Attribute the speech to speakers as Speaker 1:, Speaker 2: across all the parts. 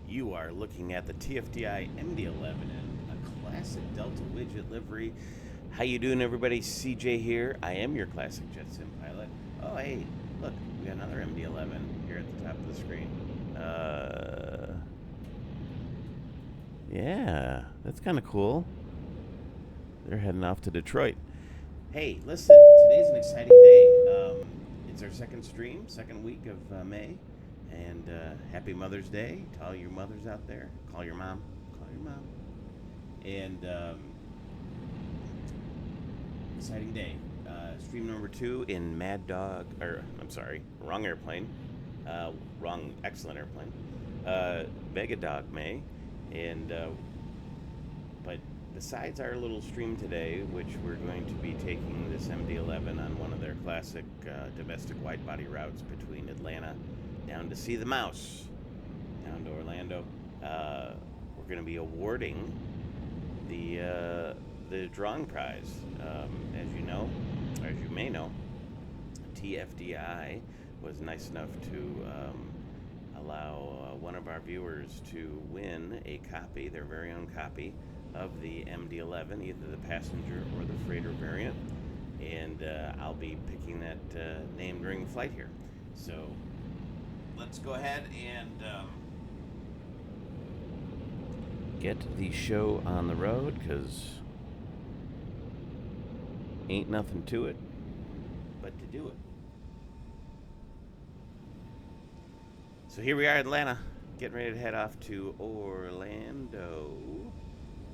Speaker 1: You are looking at the TFDi MD-11 and a classic Delta Widget livery. How you doing, everybody? CJ here. I am your classic jet sim pilot. Oh, hey, look, we got another MD-11 here at the top of the screen. Yeah, that's kind of cool. They're heading off to Detroit. Hey, listen, today's an exciting day. It's our second stream, second week of May. And happy Mother's Day to all your mothers out there. Call your mom. Call your mom. And exciting day. Stream number 2 in Mad Dog, or I'm sorry, wrong airplane. Wrong, excellent airplane. Mega Dog May. And but besides our little stream today, which we're going to be taking this MD-11 on one of their classic domestic wide-body routes between Atlanta down to see the mouse, down to Orlando. We're going to be awarding the drawing prize. As you know, or as you may know, TFDi was nice enough to allow one of our viewers to win a copy, their very own copy, of the MD-11, either the passenger or the freighter variant. And I'll be picking that name during the flight here. So let's go ahead and get the show on the road, because ain't nothing to it but to do it. So here we are in Atlanta, getting ready to head off to Orlando.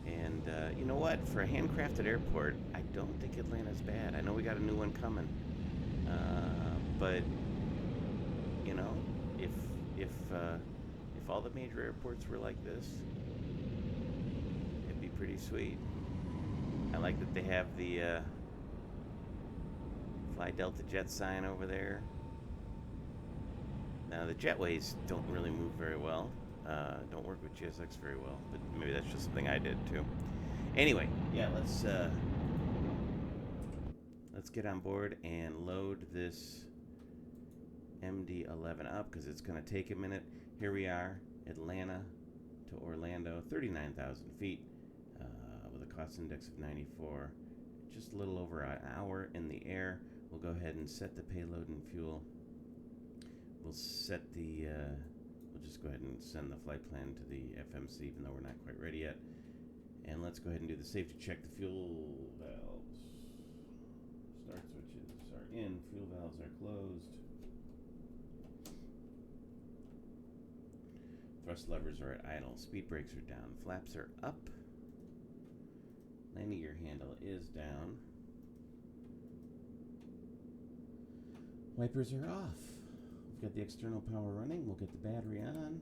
Speaker 1: And you know what? For a handcrafted airport, I don't think Atlanta's bad. I know we got a new one coming. But, you know, if all the major airports were like this, it'd be pretty sweet. I like that they have the Fly Delta Jet sign over there. Now, the jetways don't really move very well. Don't work with GSX very well, but maybe that's just something I did too. Anyway, yeah, let's get on board and load this MD-11 up, because it's going to take a minute. Here we are, Atlanta to Orlando, 39,000 feet, with a cost index of 94. Just a little over an hour in the air. We'll go ahead and set the payload and fuel. We'll set the, we'll just go ahead and send the flight plan to the FMC, even though we're not quite ready yet. And let's go ahead and do the safety check. The fuel valves. Start switches are in, fuel valves are closed. Thrust levers are at idle, speed brakes are down, flaps are up. Landing gear handle is down. Wipers are off. We've got the external power running. We'll get the battery on.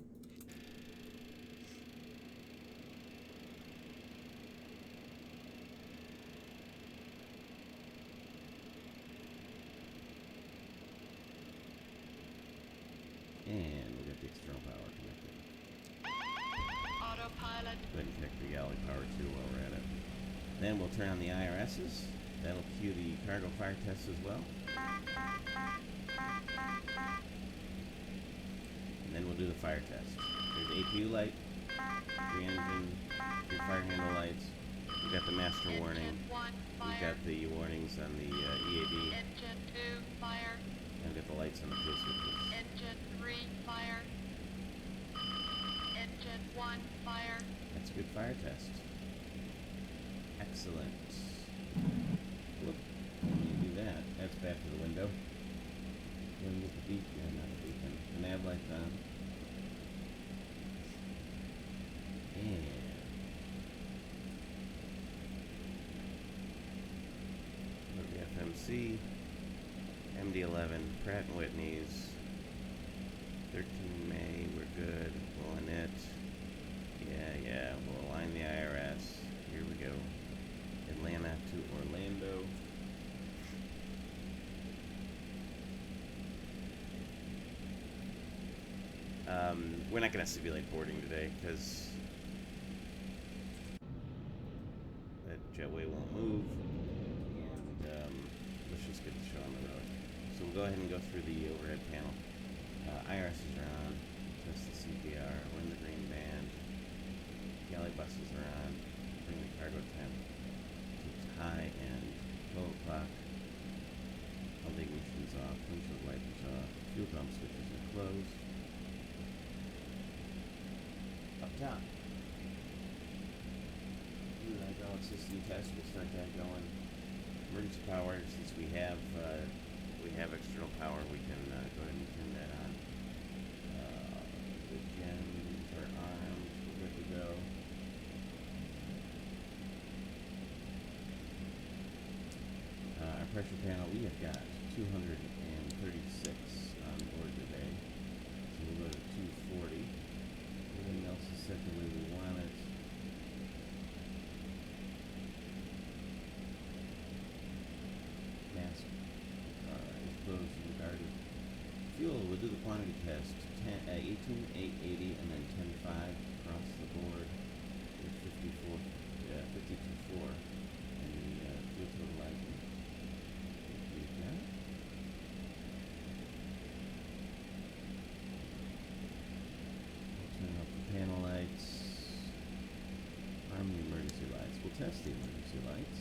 Speaker 1: And we'll get the external power connected.
Speaker 2: Autopilot.
Speaker 1: Go ahead and connect the galley power too while we're at it. Then we'll turn on the IRSs. That'll cue the cargo fire tests as well. And then we'll do the fire test. There's the APU light, 3 engine, 3 fire handle lights. We've got the master warning. We've got the warnings on the EAD.
Speaker 2: Engine 2, fire.
Speaker 1: And we've got the lights on the fuel switches.
Speaker 2: Engine 3, fire. Engine 1, fire.
Speaker 1: That's a good fire test. Excellent. Whoop. When you do that, that's bad for the window. When you get the beacon, not a beacon, the nav lights on. And go to the FMC, MD-11, Pratt & Whitney's, 13 May, we're good, we'll in it. Yeah, we'll align the IRS. Here we go. Atlanta to Orlando. We're not going to simulate boarding today, because that jetway won't move, and let's just get the show on the road. So we'll go ahead and go through the overhead panel. IRSs are on, test the CPR, we're in the green band. closed. Up top. Do the hydraulic system test. We'll start that going. Emergency power, since we have external power, we can go ahead and turn that on. The gens are armed. We're good to go. Our pressure panel, we have got 236 on board today. So we'll go to 240. Everything else is set the way we want it. Mask is closed and guarded. Fuel, we'll do the quantity test. 18,880 and then 10,5 across the board. With 52.4 and the fuel totalizer. We've got it. We'll turn off the panel lights. Arm the emergency lights. We'll test the emergency lights.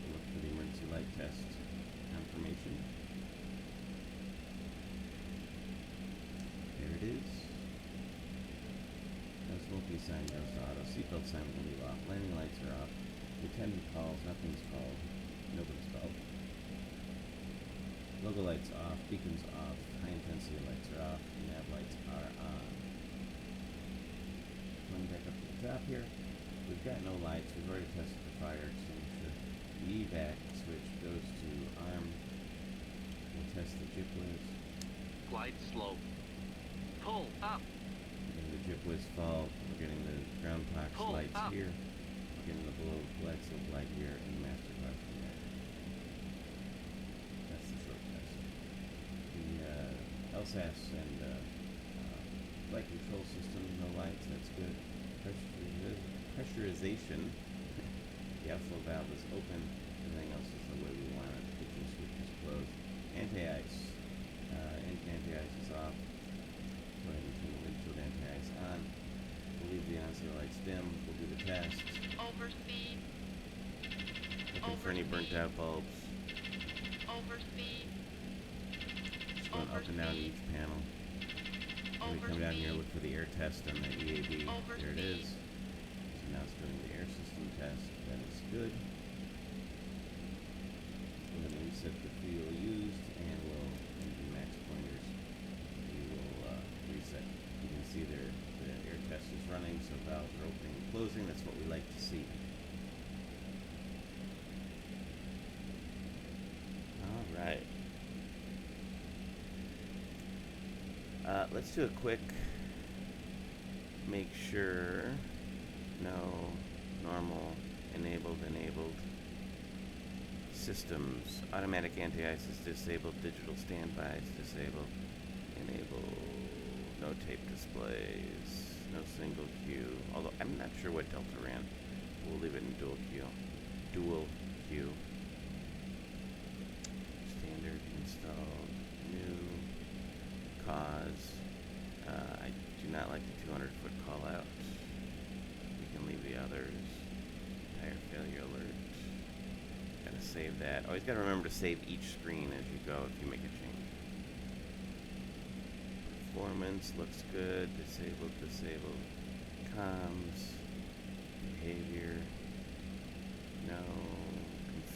Speaker 1: We'll look for the emergency light test confirmation. There it is. No smoking sign goes to auto. Seatbelt sign will leave off. Landing lights are off. The attendant calls. Nothing's called. Nobody's called. Logo lights off. Beacons off. High intensity lights are off. Nav lights are on. Going back up to the top here. We've got no lights. We've already tested the fire extinguisher. The evac switch goes to arm. We'll test the jip whiz.
Speaker 3: Glide slope. Pull up.
Speaker 1: We're getting the jip whiz fall. We're getting the ground box
Speaker 3: Pull
Speaker 1: lights
Speaker 3: up.
Speaker 1: here. We're getting the below glide slope light here and the master cloud from there. That's the short test. The LSAS and flight control system, no lights. That's good. Pressurization. The outflow valve is open. Everything else is the way we want it. Kitchen switch is closed. Anti-ice. Anti-ice is off. Go ahead and turn the windshield anti-ice on. We'll leave the on-sail lights dim. We'll do the test.
Speaker 2: Overspeed.
Speaker 1: Looking for any burnt out bulbs.
Speaker 2: Overspeed.
Speaker 1: Just going up and down each panel. Then we come down here, look for the air test on the EAD. There it is. So now it's doing the air system test. That is good. We're going to reset the fuel used, and we'll do max pointers. We will reset. You can see there the air test is running, so valves are opening and closing. That's what we like to see. All right. Let's do a quick make sure. No, normal, enabled. Systems, automatic anti-ice is disabled, digital standby is disabled, enable, no tape displays, no single queue, although I'm not sure what Delta ran. We'll leave it in dual queue. Standard installed, new, cause, I do not like the 200-foot call out. We can leave the others. Tire failure alert. Gotta save that. Always gotta remember to save each screen as you go if you make a change. Performance looks good. Disabled. Comms. Behavior. No.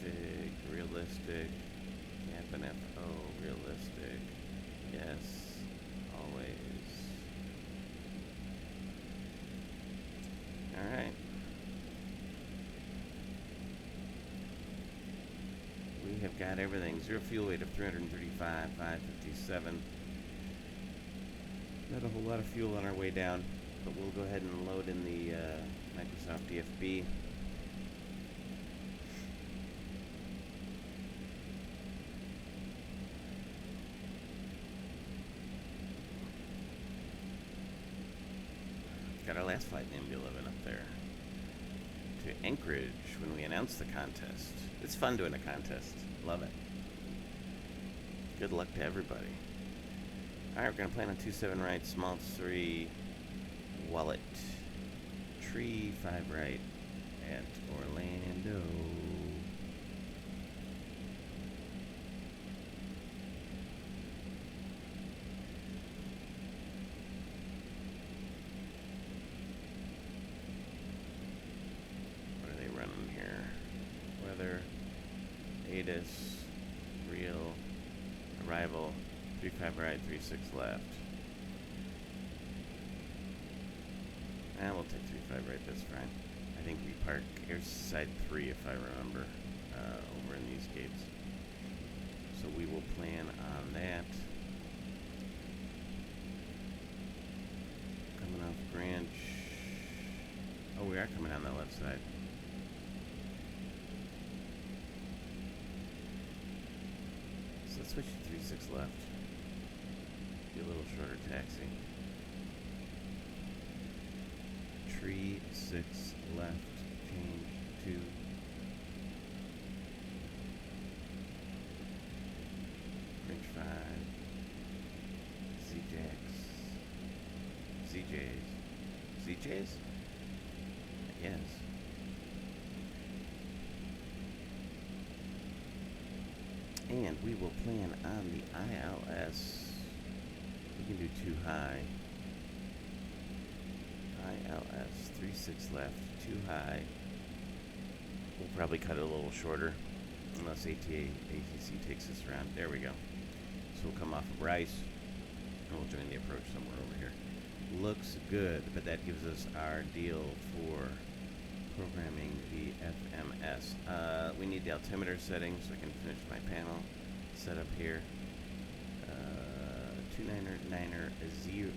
Speaker 1: Config. Realistic. Cabin FO. Realistic. Yes. Always. Alright. We have got everything. Zero fuel weight of 335, 557. Not a whole lot of fuel on our way down, but we'll go ahead and load in the Microsoft DFB. Got our last flight in the MD-11 up there to Anchorage when we announced the contest. It's fun doing a contest. Love it. Good luck to everybody. Alright, we're going to plan on 27 right, small 3, wallet, tree 5 right at Orlando. 35 right, 36 left. We'll take 35 right, that's fine. I think we park airside 3 if I remember, over in these gates. So we will plan on that. Coming off Branch. Oh, we are coming on the left side. So let's switch to 36 left. Be a little shorter taxi. 36 left, change to Bridge 5, ZJs? Yes. And we will plan on the ILS. We can do too high. ILS, 36 left, too high. We'll probably cut it a little shorter, unless ATC takes us around. There we go. So we'll come off of Bryce, and we'll join the approach somewhere over here. Looks good, but that gives us our deal for programming the FMS. We need the altimeter settings so I can finish my panel setup here. 299er 0.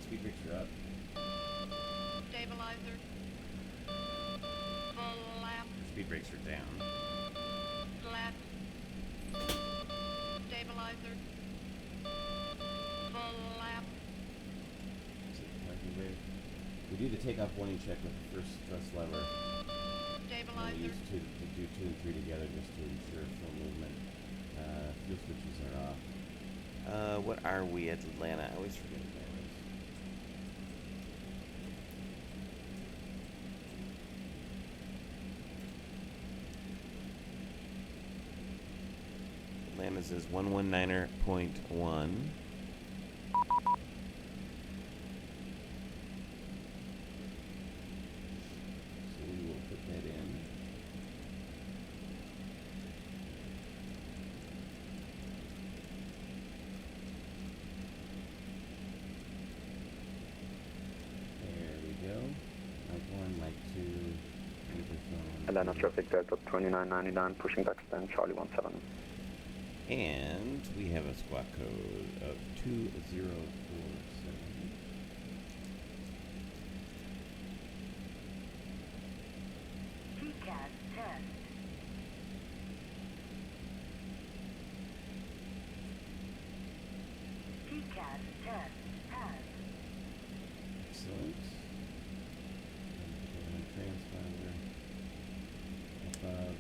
Speaker 1: Speed brakes are up.
Speaker 2: Stabilizer. Full lap.
Speaker 1: Speed brakes are down.
Speaker 2: Flat. Stabilizer. Full lap.
Speaker 1: We do the takeoff warning check with the first thrust lever.
Speaker 2: Stabilizer.
Speaker 1: We use to do 2 and 3 together just to ensure full movement. Fuel switches are off. What are we at Atlanta? I always forget Atlanta. Atlanta's is 119.1. So we will put that in. There we go. Like 1, like 2.
Speaker 4: Atlanta traffic Delta 2999, pushing back stand, Charlie 17.
Speaker 1: And we have a squawk code of 2047.
Speaker 5: TCAS test. TCAS test pass.
Speaker 1: Excellent. And transponder above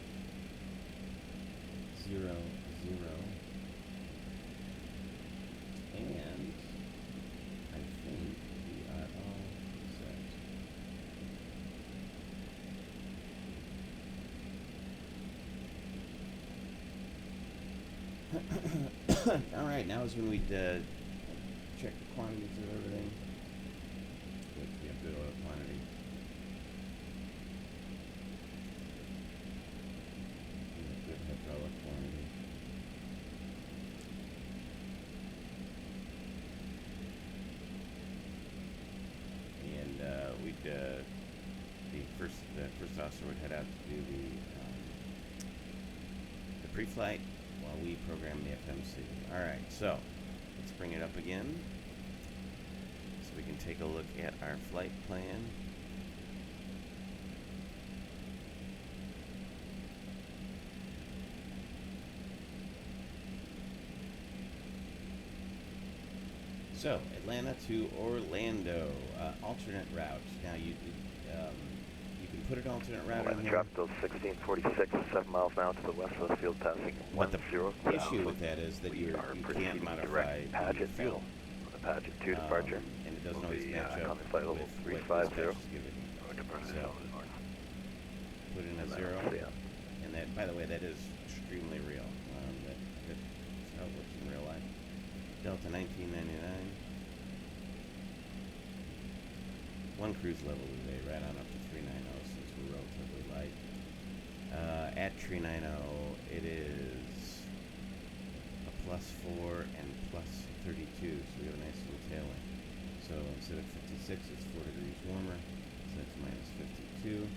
Speaker 1: 0, 0. And I think we are all set. All right, now is when we check the quantities of everything. Which we have good oil quantity. We have good hydraulic quantity. And the first officer would head out to do the pre-flight while we program the FMC. All right, so let's bring it up again so we can take a look at our flight plan. So, Atlanta to Orlando, alternate route. Now, you can put an alternate route in here.
Speaker 4: Trap till 1646, 7 miles now to the west of the field, passing
Speaker 1: What the
Speaker 4: 10.
Speaker 1: issue with that is that you can't modify the fuel.
Speaker 4: The Paget 2 departure.
Speaker 1: And it doesn't always match up with
Speaker 4: flight level
Speaker 1: what
Speaker 4: 350.
Speaker 1: dispatch is giving you. So, put in a 0. And that, by the way, that is extremely real. That Delta 1999. One cruise level today, right on up to 390 since we're relatively light. At 390, it is a +4 and +32, so we have a nice little tailwind. So instead of 56, it's 4 degrees warmer, so that's -52.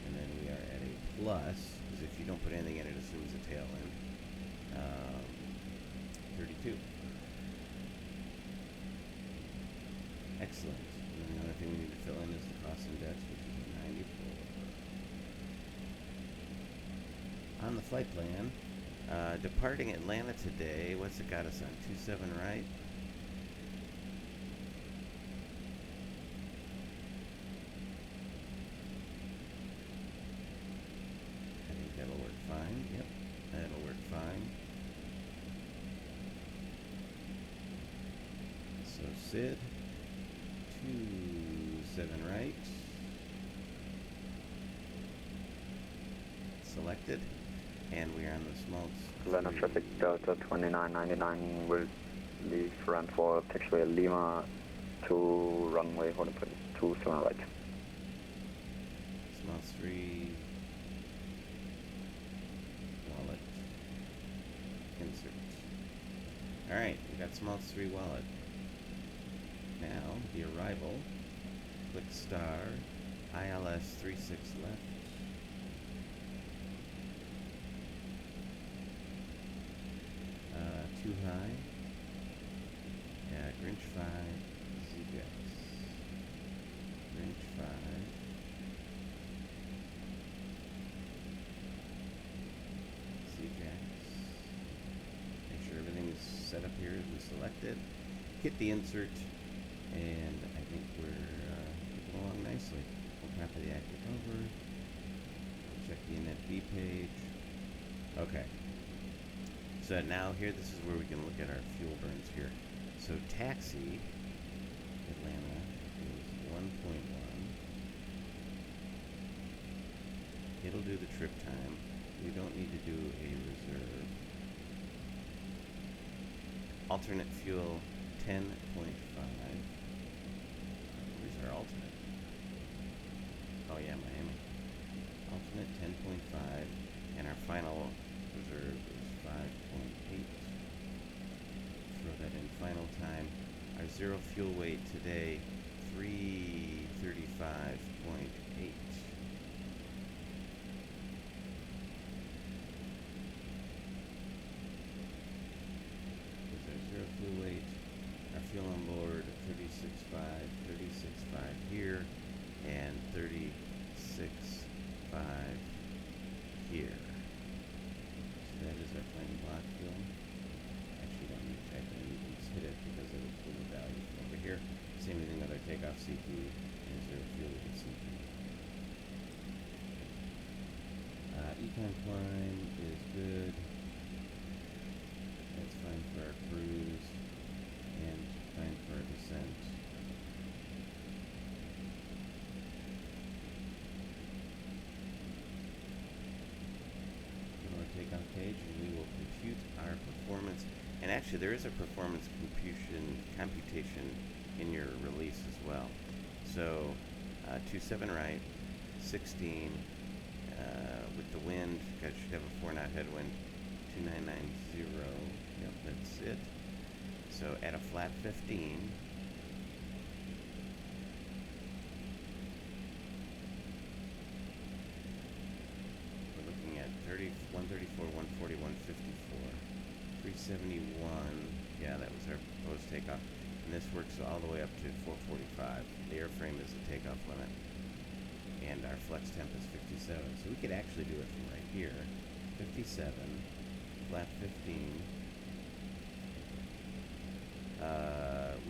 Speaker 1: And then we are at a plus, because if you don't put anything in, it assumes a tailwind. 32. Excellent. And then the only thing we need to fill in is the cost index, which is 94. On the flight plan, departing Atlanta today, what's it got us on? 27 right? I think that'll work fine. Yep, that'll work fine. So Sid, 27 right. Selected. And we are on the small.
Speaker 4: Atlanta traffic Delta 2999 will leave run for taxiway Lima to runway holding point 27 right.
Speaker 1: Small 3. Wallet. Insert. Alright, we got small 3 wallet. Now, the arrival. Click star. ILS 36 left. Too high. Yeah, Grinch 5. ZGX. Grinch 5. ZGX. Make sure everything is set up here as we selected. Hit the insert, and I think we're moving along nicely. We'll copy the active over. Check the InetB page. Okay. So now here, this is where we can look at our fuel burns here. So taxi, Atlanta, is 1.1. It'll do the trip time. We don't need to do a reserve. Alternate fuel, 10.5. Where's our alternate? Oh yeah, Miami. Alternate 10.5, and our final reserve is 5.8. Throw that in final time. Our zero fuel weight today, 335.8. Is our zero fuel weight. Our fuel on board, 36.5 here, and 36.5 here. That is our plane block fuel. Actually, don't need to type in, you can just hit it because it'll pull the value from over here. Same thing with our takeoff CP and zero fuel with CP. Econ climb is good. That's fine for our cruise and fine for our descent. Takeoff page, and we will compute our performance. And actually, there is a performance computation in your release as well. So, 27 right, 16 with the wind. Guys should have a 4-knot headwind. 2990. Yep, that's it. So at a flat 15. At 134, 140, 154, 371. Yeah, that was our proposed takeoff. And this works all the way up to 445. The airframe is the takeoff limit. And our flex temp is 57. So we could actually do it from right here. 57, flat 15.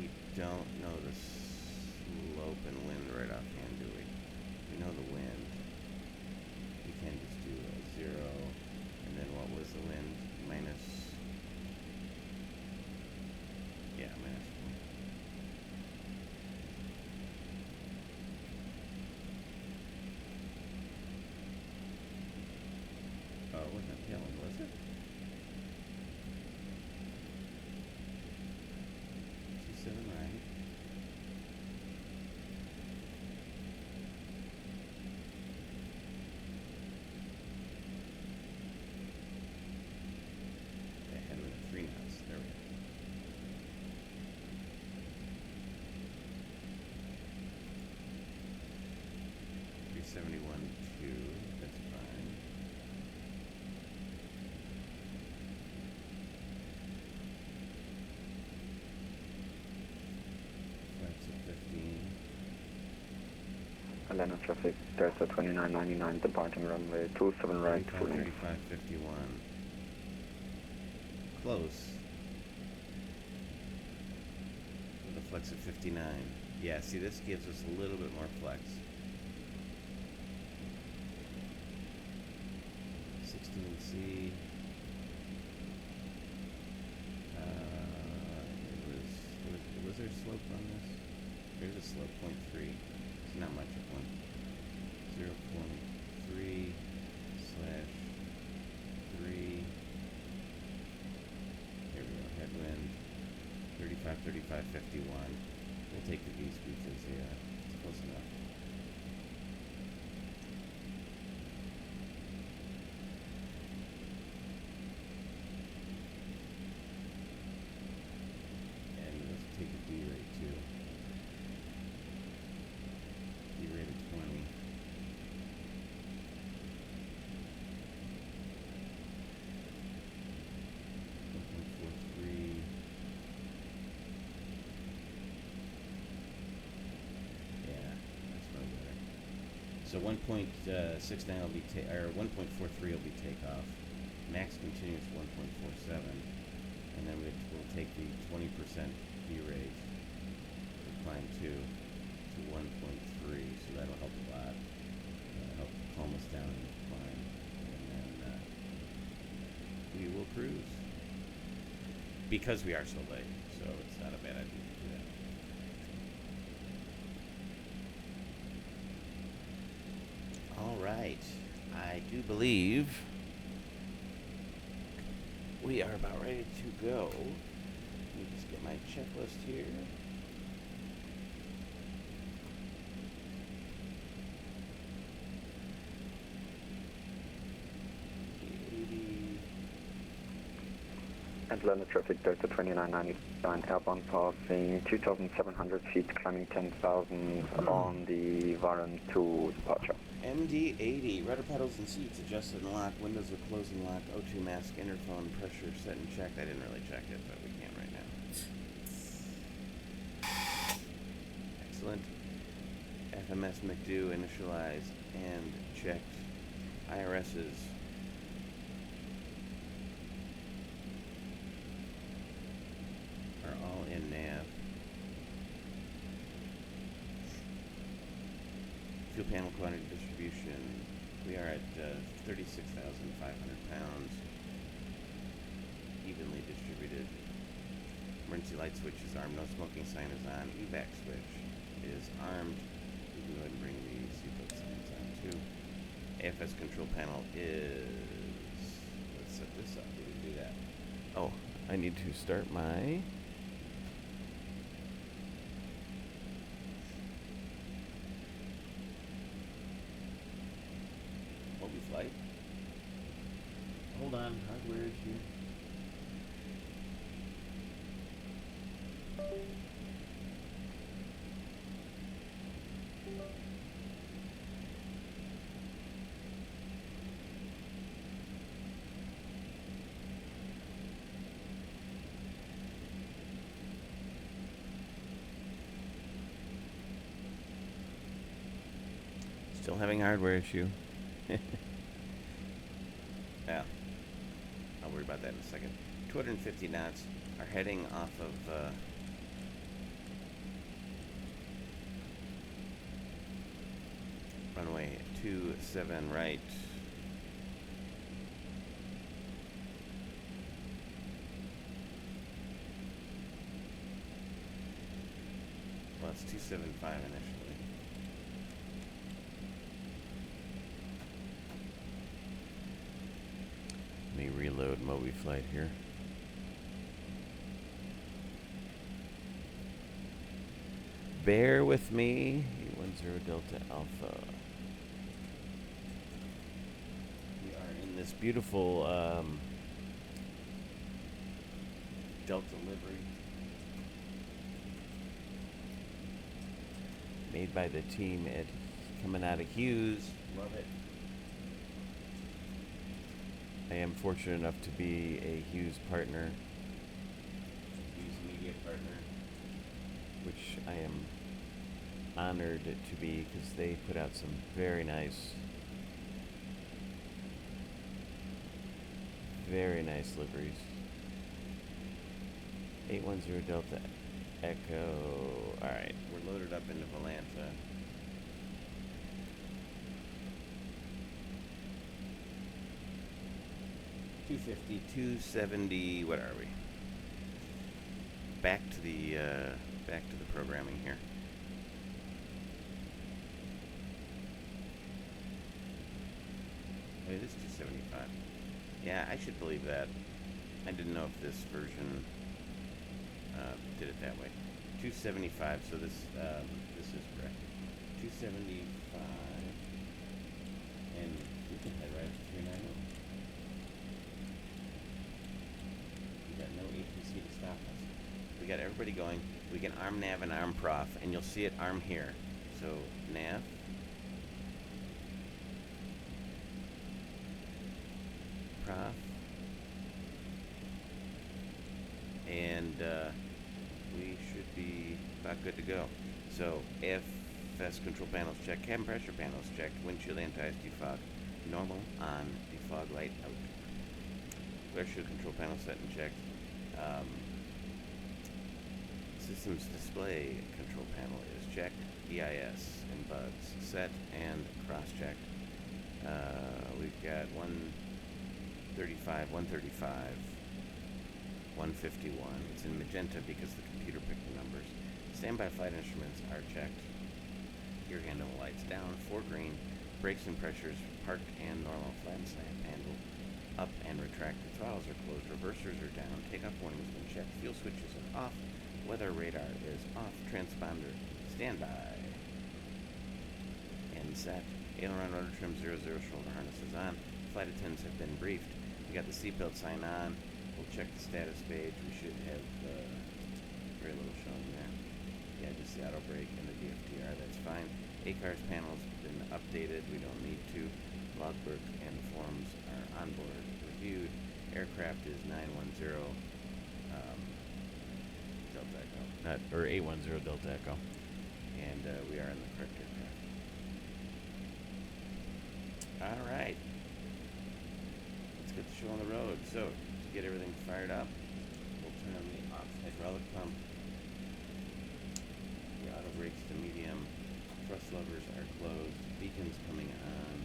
Speaker 1: We don't know the slope and wind right offhand, do we? We know the wind. We can just do a 0, and then what was the wind? Minus, yeah, minus 1. Oh, it wasn't tailwind, was it?
Speaker 4: Atlanta traffic, Delta 2999, departing runway 27 right, full length.
Speaker 1: 3551. Close. With a flex of 59. Yeah, see, this gives us a little bit more flex. 16C. Was there a slope on this? There's a slope, 0.3. It's not much of one. 0.3/3. Here we go, headwind. 35, 35, 51. We'll take the V speeds as they are. It's close enough. And let's take a D rate too. D rate of 20. So 1.69 will be or 1.43 will be takeoff. Max continues 1.47, and then we'll take the 20% D-rate for climb 2 to 1.3. So that'll help a lot. Help calm us down in the climb, and then we will cruise because we are so late. So it's not a bad idea to do that. All right, I do believe we are about ready to go. Let me just get my checklist here.
Speaker 4: Atlanta traffic, Delta 2999, airborne passing 2,700 feet, climbing 10,000 on the Varan to departure.
Speaker 1: MD-80, rudder pedals and seats adjusted and locked, windows are closed and locked, O2 mask, interphone pressure set and checked. I didn't really check it, but we can right now. Excellent. FMS McDo initialized and checked. IRSs. Are all in nav. Fuel panel quantity distribution. We are at 36,500 pounds. Evenly distributed. Emergency light switch is armed. No smoking sign is on. evac switch is armed. We can go ahead and bring the seatbelt signs on too. AFS control panel is. Let's set this up. We can do that. Oh, I need to start my. Flight. Hold on, hardware issue. Still having hardware issue. Yeah, I'll worry about that in a second. 250 knots are heading off of runway 27 right. Well, it's 275 initially. Let me reload Moby Flight here. Bear with me. 10 Delta Alpha. We are in this beautiful Delta livery made by the team at coming out of Hughes. Love it. I am fortunate enough to be a Hughes partner, Hughes media partner, which I am honored to be, because they put out some very nice liveries. 810 Delta Echo. Alright, we're loaded up into Volanta. $250, $270, what are we? Back to the programming here. Oh, it is 275. Yeah, I should believe that. I didn't know if this version did it that way. 275. So this is correct. 275, and we can head right up to 390. We got no ATC to stop us. We got everybody going. We can arm nav and arm prof, and you'll see it arm here. So nav. Prof. And we should be about good to go. So FS control panels checked, cabin pressure panels checked, windshield anti-ice defog normal on, defog light out. Glare shield control panel set and checked. Systems display control panel is checked. EIS and bugs set and cross-checked. We've got 135, 135, 151. It's in magenta because the computer picked the numbers. Standby flight instruments are checked. Gear handle lights down. 4 green. Brakes and pressures parked and normal. Flat and slant handle up and retracted. Throttles are closed. Reversers are down. Takeoff warning has been checked. Fuel switches are off. Weather radar is off. Transponder standby. And set. Aileron rotor trim 00 shoulder harness is on. Flight attendants have been briefed. We got the seatbelt sign on. We'll check the status page. We should have very little showing there. Yeah, just the auto brake and the DFDR. That's fine. ACARS panel's been updated. We don't need to. Logbook and forms are on board. Reviewed. Aircraft is 910 Delta Echo. Or 810 Delta Echo. And we are in the correct aircraft. All right. Let's get the show on the road. So, to get everything fired up, we'll turn on the hydraulic pump. The auto brakes to medium. Thrust levers are closed. Beacons coming on.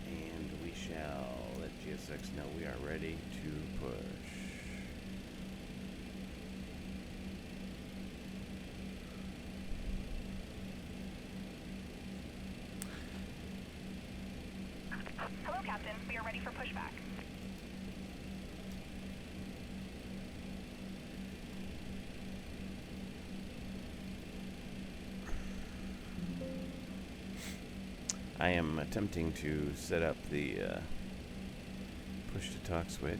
Speaker 1: And we shall let GSX know we are ready to push.
Speaker 6: Hello, Captain. We are ready for pushback.
Speaker 1: I am attempting to set up the push-to-talk switch.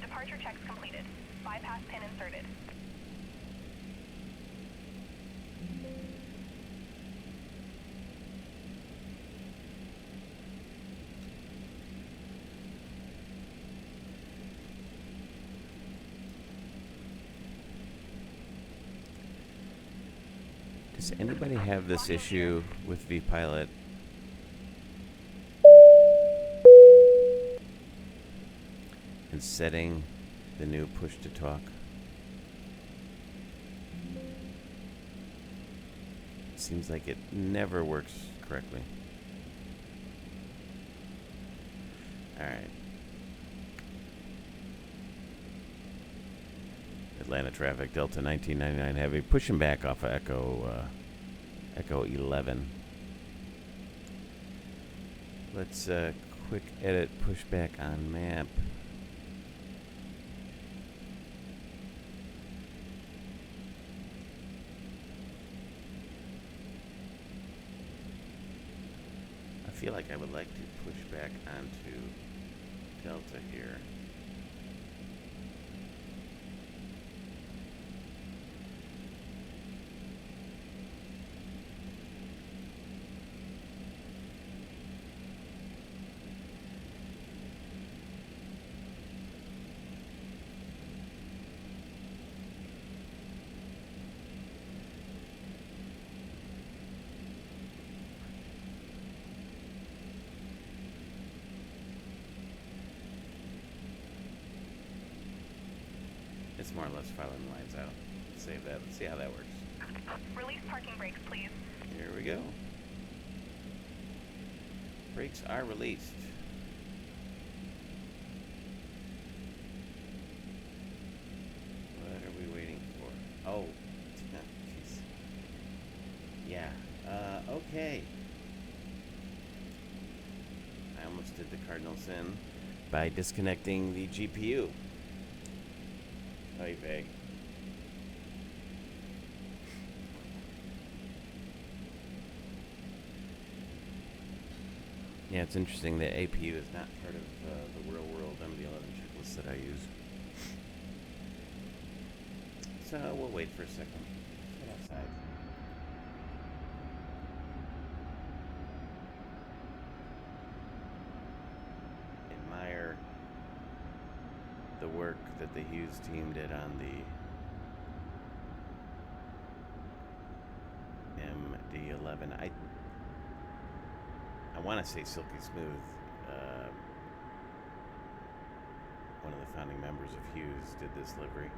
Speaker 6: Departure checks completed. Bypass pin inserted.
Speaker 1: Does anybody have this issue with vPilot? And setting the new push-to-talk? Seems like it never works correctly. Alright. Atlanta traffic, Delta 1999 Heavy, pushing back off of Echo 11. Let's quick edit pushback on map. I feel like I would like to push back onto Delta here. it's more or less following the lines out. Let's save that. Let's see how that works.
Speaker 6: Release parking brakes, please.
Speaker 1: Here we go. Brakes are released. What are we waiting for? Oh, jeez. Yeah. Okay. I almost did the cardinal sin by disconnecting the GPU. Oy vey. Yeah, it's interesting that APU is not part of the real world MD-11 checklist that I use. So we'll wait for a second. Let's get outside. Admire the work that the Hughes team did on the MD-11. I want to say silky smooth. One of the founding members of Hughes did this livery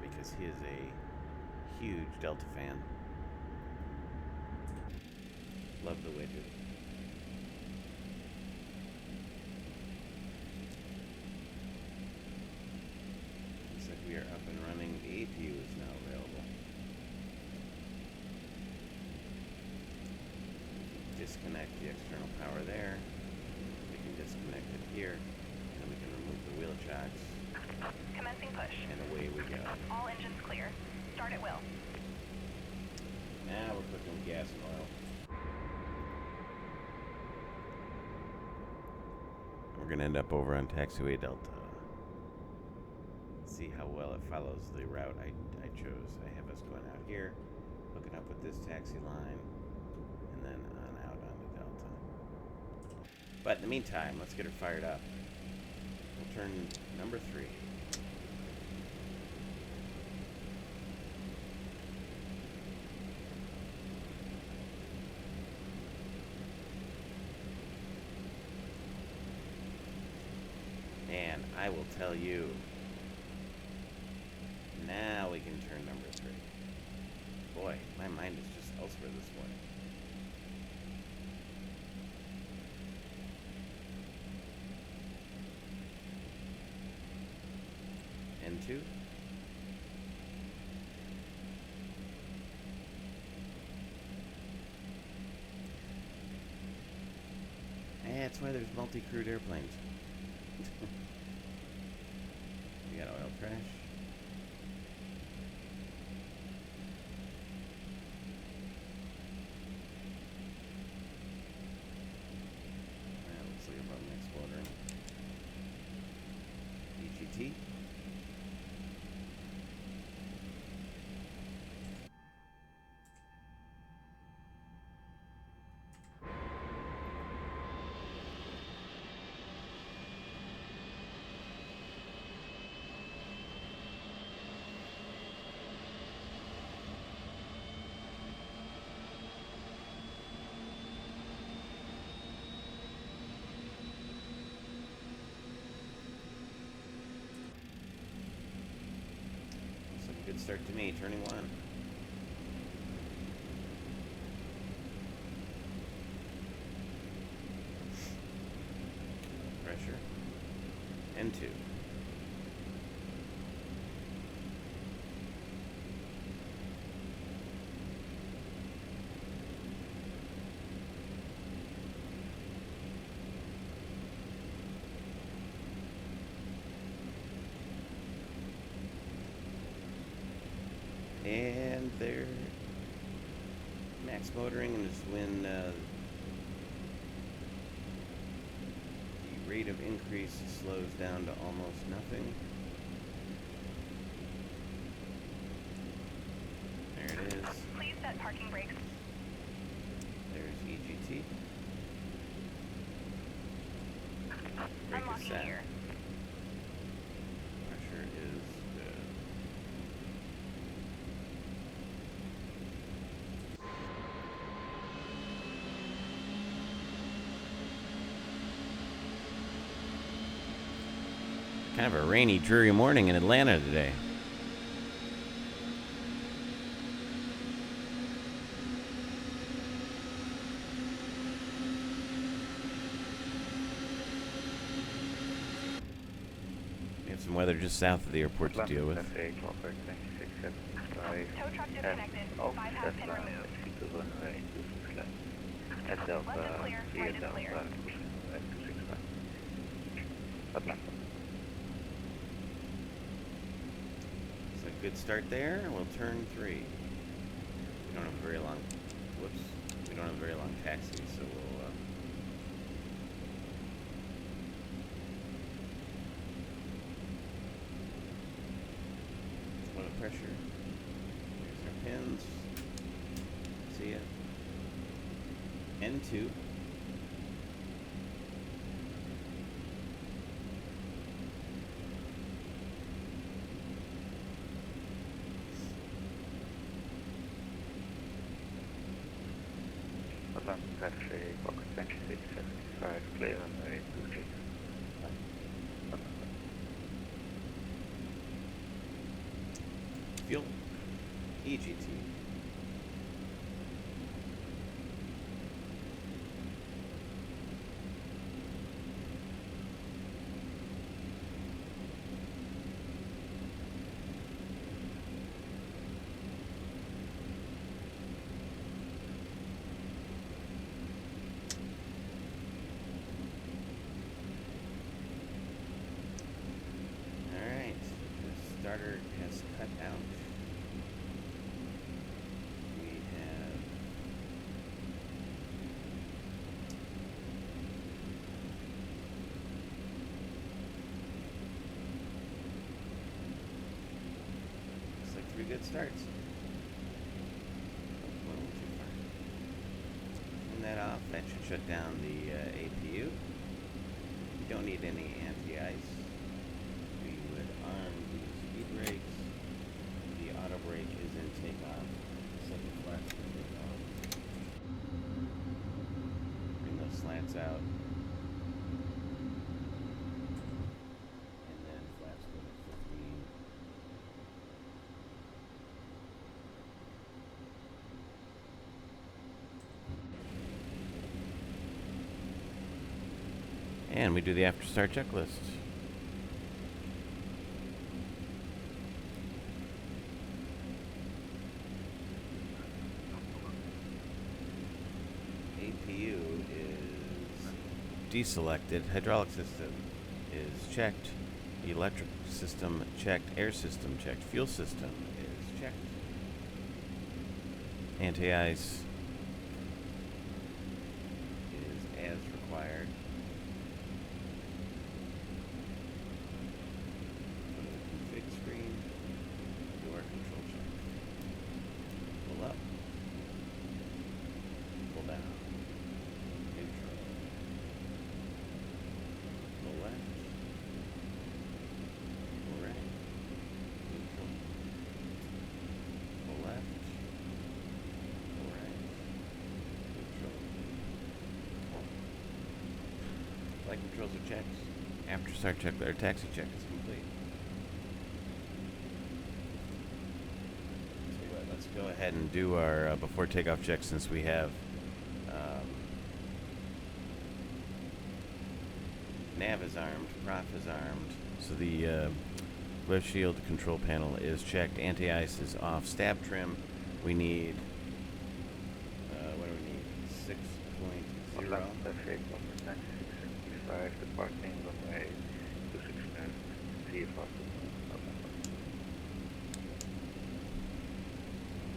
Speaker 1: because he is a huge Delta fan. Love the widget. Looks like we are up and running. The APU is now available. Disconnect the external power there. We can disconnect it here, and we can remove the wheel shocks,
Speaker 6: Commencing push.
Speaker 1: and away we go.
Speaker 6: All engines clear. Start at will.
Speaker 1: Now we're cooking with gas and oil. We're gonna end up over on taxiway Delta. See how well it follows the route I chose. I have us going out here, hooking up with this taxi line, and then on out onto Delta. But in the meantime, let's get her fired up. We'll turn number 3. And I will tell you, now we can turn number 3. Boy, my mind is just elsewhere this morning. N2. That's why there's multi-crewed airplanes. We got oil crash. That looks like a button exploding. EGT. Good start to me, turning 1. Pressure. N2. And they're max motoring, and is when the rate of increase slows down to almost nothing. There it is.
Speaker 6: Please set parking brakes.
Speaker 1: There's EGT. Brake is
Speaker 6: Unlocking
Speaker 1: set.
Speaker 6: gear.
Speaker 1: Pressure is good. Kind of a rainy, dreary morning in Atlanta today. We have some weather just south of the airport to deal with.
Speaker 6: Tow truck disconnected. 5 has been removed. Left is clear, right is clear.
Speaker 1: It's a good start there, and we'll turn 3. We don't have a very long, whoops, we don't have a very long taxi, so we'll, a lot of pressure. There's our pins. See ya. N2.
Speaker 4: Clear
Speaker 1: Fuel. EGT. Alright, the starter has cut out. We have looks like 3 good starts. Oh, one too far. Turn that off. That should shut down the APU. We don't need any anti-ice. We would arm the speed brakes. The auto brake is in takeoff. Set the flaps to takeoff. Bring those slats out. And then flaps go to 15. And we do the after start checklist. APU is deselected. Hydraulic system is checked. Electric system checked. Air system checked. Fuel system is checked. Anti-ice is as required. Go to the config screen. Do our control check. Pull up. Pull down. Neutral. Pull left. Pull right. Neutral. Pull left. Pull right. Neutral. Flight controls are checked. After start check, our taxi check is complete. Tell you what, let's go ahead and do our before takeoff check since we have nav is armed, prof is armed, so the glare shield control panel is checked, anti-ice is off, stab trim, we need, what do we need, 6.0.
Speaker 4: departing runway 26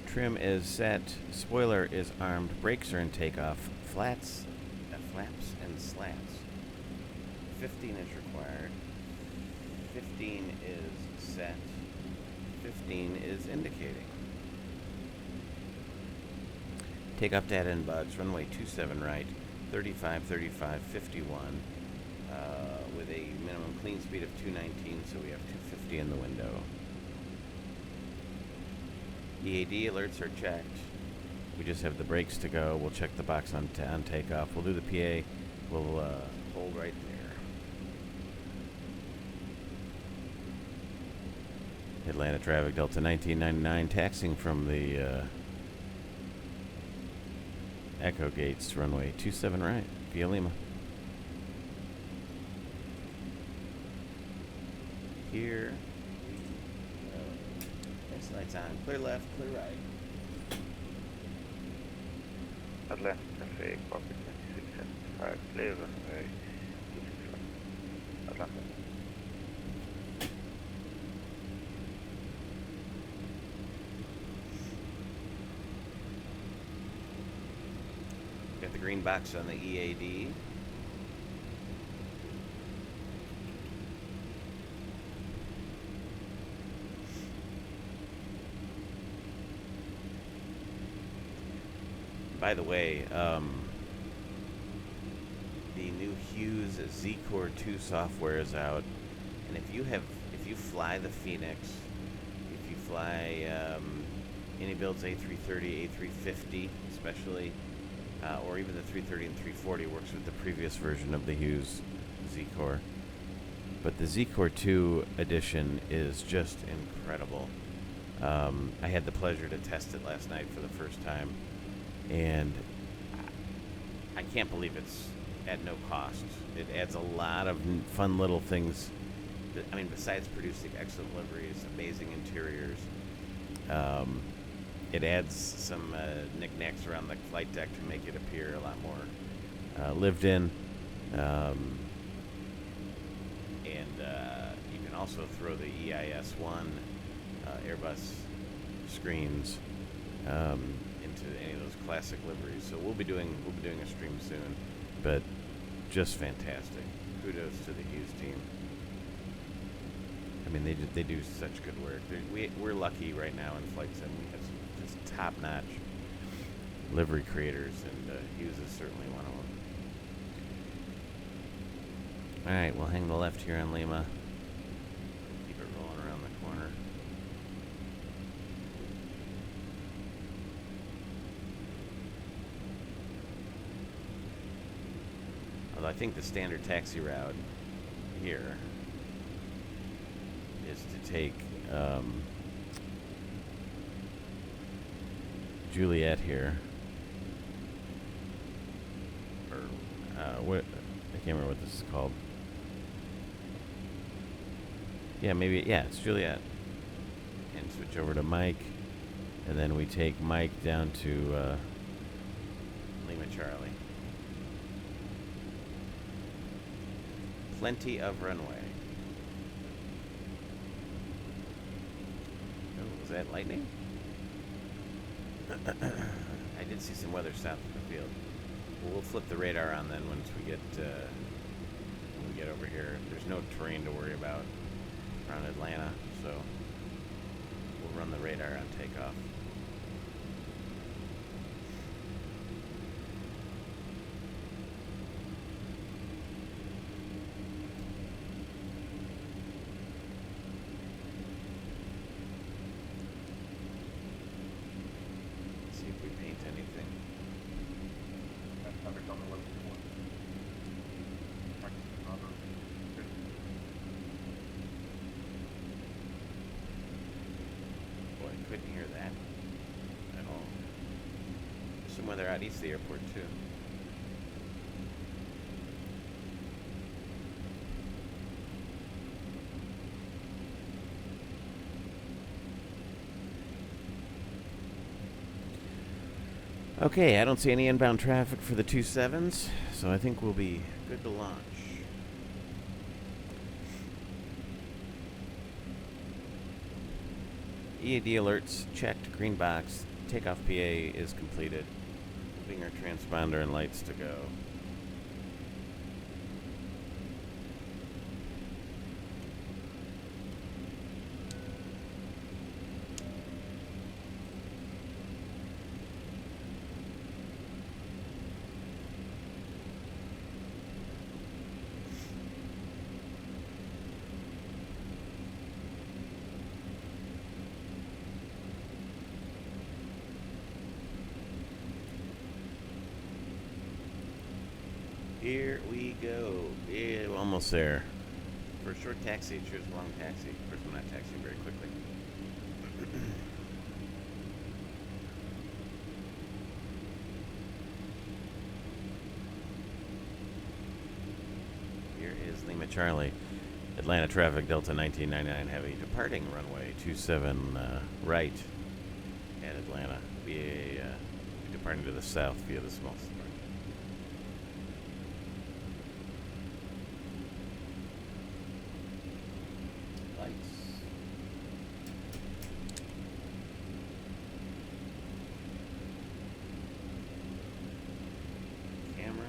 Speaker 1: Trim is set, spoiler is armed, brakes are in takeoff, flaps and slats. 15 is required. 15 is set. 15 is indicating. Takeoff data and bugs, runway 27 right, 35, 35, 51, with a minimum clean speed of 219, so we have 250 in the window. EAD alerts are checked. We just have the brakes to go. We'll check the box on takeoff. We'll do the PA. We'll hold right there. Atlanta traffic, Delta 1999, taxiing from the Echo Gates, runway 27 right, via Lima. Here we go. Next lights on. Clear left, clear right.
Speaker 6: Atlanta traffic, cockpit 2675, clear runway 26 right. Atlanta.
Speaker 1: Got the green box on the EAD. By the way, the new Hughes Z-Core 2 software is out, and if you fly the Phoenix, if you fly any builds A330, A350 especially, or even the 330 and 340 works with the previous version of the Hughes Z-Core. But the Z-Core 2 edition is just incredible. I had the pleasure to test it last night for the first time, and I can't believe it's at no cost. It adds a lot of fun little things. I mean, besides producing excellent liveries, amazing interiors, it adds some knickknacks around the flight deck to make it appear a lot more lived in. And you can also throw the EIS-1 Airbus screens into any of those classic liveries. So we'll be doing a stream soon, but just fantastic. Kudos to the Hughes team. I mean, they do such good work. We're lucky right now in Flight Sim. We have some just top-notch livery creators, and Hughes is certainly one of them. All right, we'll hang the left here on Lima. Keep it rolling around the corner. Although I think the standard taxi route here is to take Juliet here, or what? I can't remember what this is called. Yeah, maybe, yeah, it's Juliet, and switch over to Mike, and then we take Mike down to Lima Charlie. Plenty of runway. Oh, was that lightning? I did see some weather south of the field. Well, we'll flip the radar on then once we get over here. There's no terrain to worry about around Atlanta, so we'll run the radar on takeoff. They're out east of the airport too. Okay, I don't see any inbound traffic for the 27s, so I think we'll be good to launch. EAD alerts checked, green box, takeoff PA is completed. Moving our transponder and lights to go. Here we go. Yeah, we're almost there. For a short taxi, choose a long taxi. Of course, I'm not taxiing very quickly. Here is Lima Charlie. Atlanta traffic, Delta 1999 Heavy, departing runway 27 right at Atlanta. Departing to the south via the small start. Lights. Camera.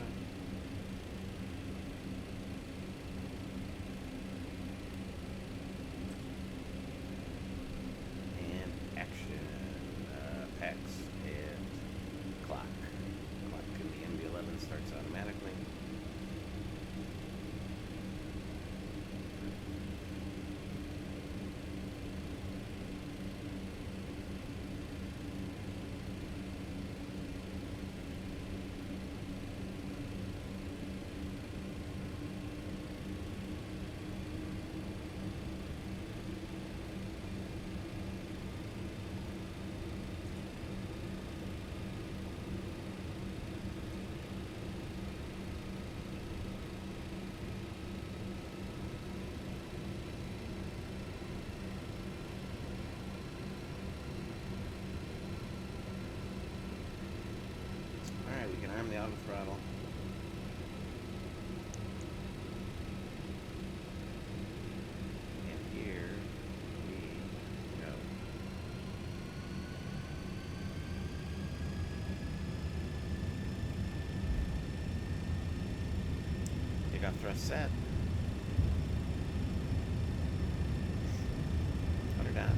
Speaker 1: And action. Packs and clock. Clock in the MD-11 starts automatically. Alright, we can arm the auto throttle. And here we go. Takeoff thrust set. 100 knots.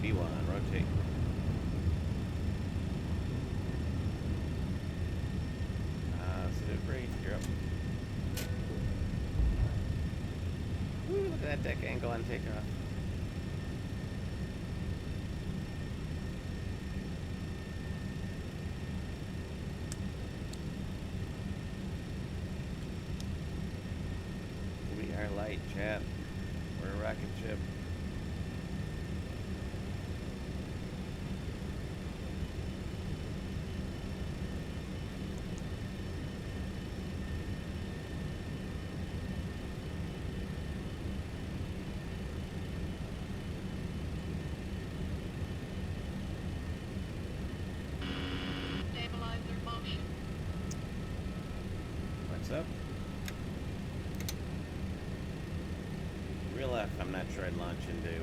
Speaker 1: B1, rotate. Positive rate, you're up. Woo, look at that deck angle on takeoff. We are light, chat. We're a rocket ship.
Speaker 2: Stabilizer motion.
Speaker 1: What's up? Real F, I'm not sure I'd launch into there's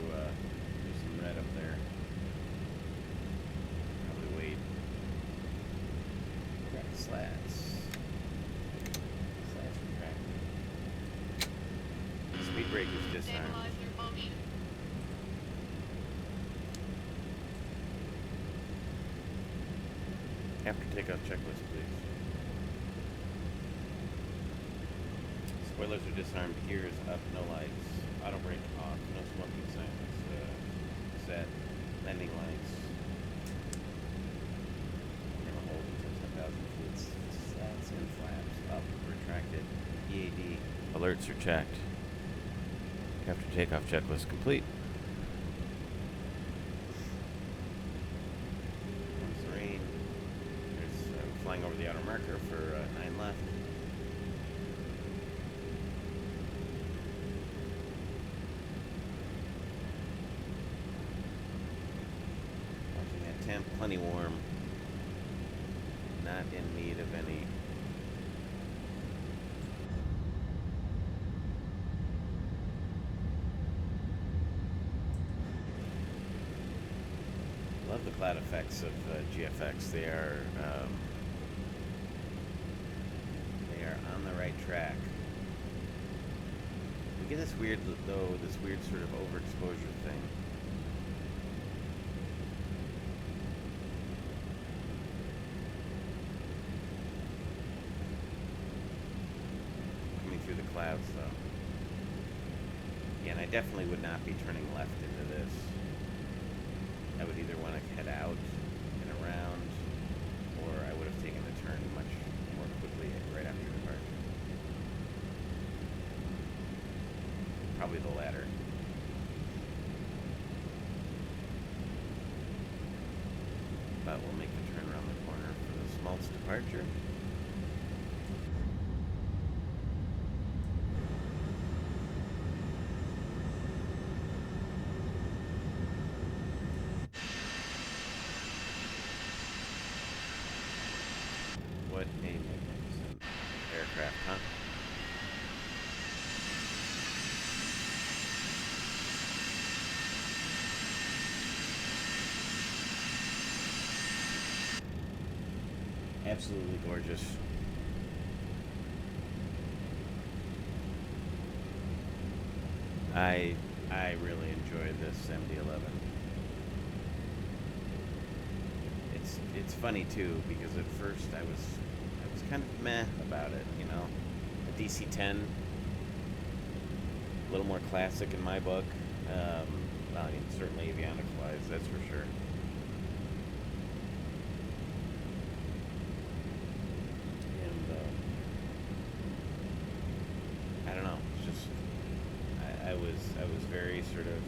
Speaker 1: some red up there. Probably wait. Crack slats. Slats retracted. Speed brake is disarmed.
Speaker 2: Stabilizer motion.
Speaker 1: After takeoff checklist, please. Spoilers are disarmed. Gears up, no lights. Auto brake off. No smoking signs. Set. Landing lights. We're gonna hold until 10,000 feet. Slats and flaps up, retracted. EAD. Alerts are checked. After takeoff checklist complete. Rain. There's flying over the outer marker for 9 left. Watching that temp, plenty warm. Not in need of any. Love the cloud effects of GFX. They are on the right track. We get this weird sort of overexposure thing. Coming through the clouds, though. Yeah, and I definitely would not be turning left into this. I would either want to head out and around, or I would have taken the turn much more quickly right after your departure. Probably false departure. What a magnificent aircraft, huh? Absolutely gorgeous. I really enjoy this MD-11. It's funny too, because at first I was kind of meh about it, you know. A DC-10, a little more classic in my book. Well, I mean, certainly avionics-wise, that's for sure. And I don't know. It's just I was very sort of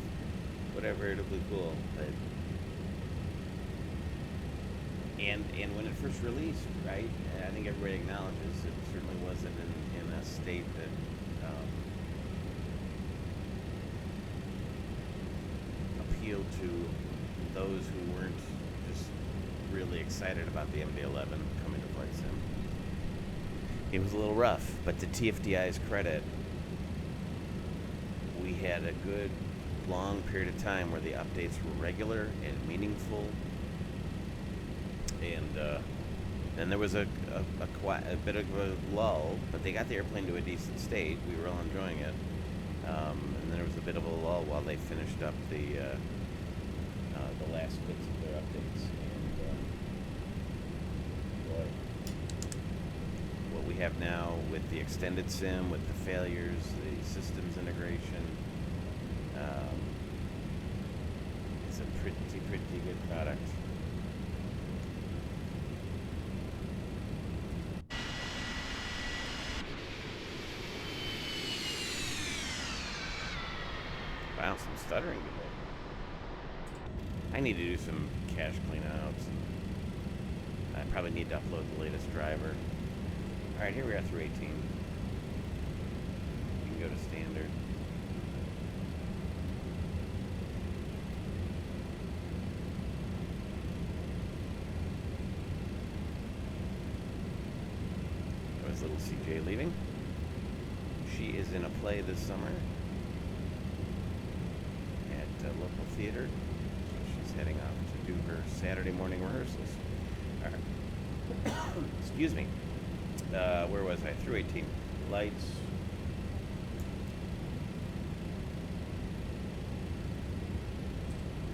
Speaker 1: whatever-ly cool, but. And when it first released, right, I think everybody acknowledges it certainly wasn't in a state that appealed to those who weren't just really excited about the MD-11 coming to flight sim. It was a little rough, but to TFDi's credit, we had a good long period of time where the updates were regular and meaningful. And then there was a bit of a lull, but they got the airplane to a decent state. We were all enjoying it. And then there was a bit of a lull while they finished up the last bits of their updates. And boy, what we have now with the extended sim, with the failures, the systems integration, it's a pretty good product. Wow, some stuttering today. I need to do some cache cleanouts, and I probably need to upload the latest driver. Alright, here we are through 18. You can go to standard. There was little CJ leaving. She is in a play this summer. Local theater, so she's heading off to do her Saturday morning rehearsals. All right. Excuse me. Where was I? Through 18. Lights.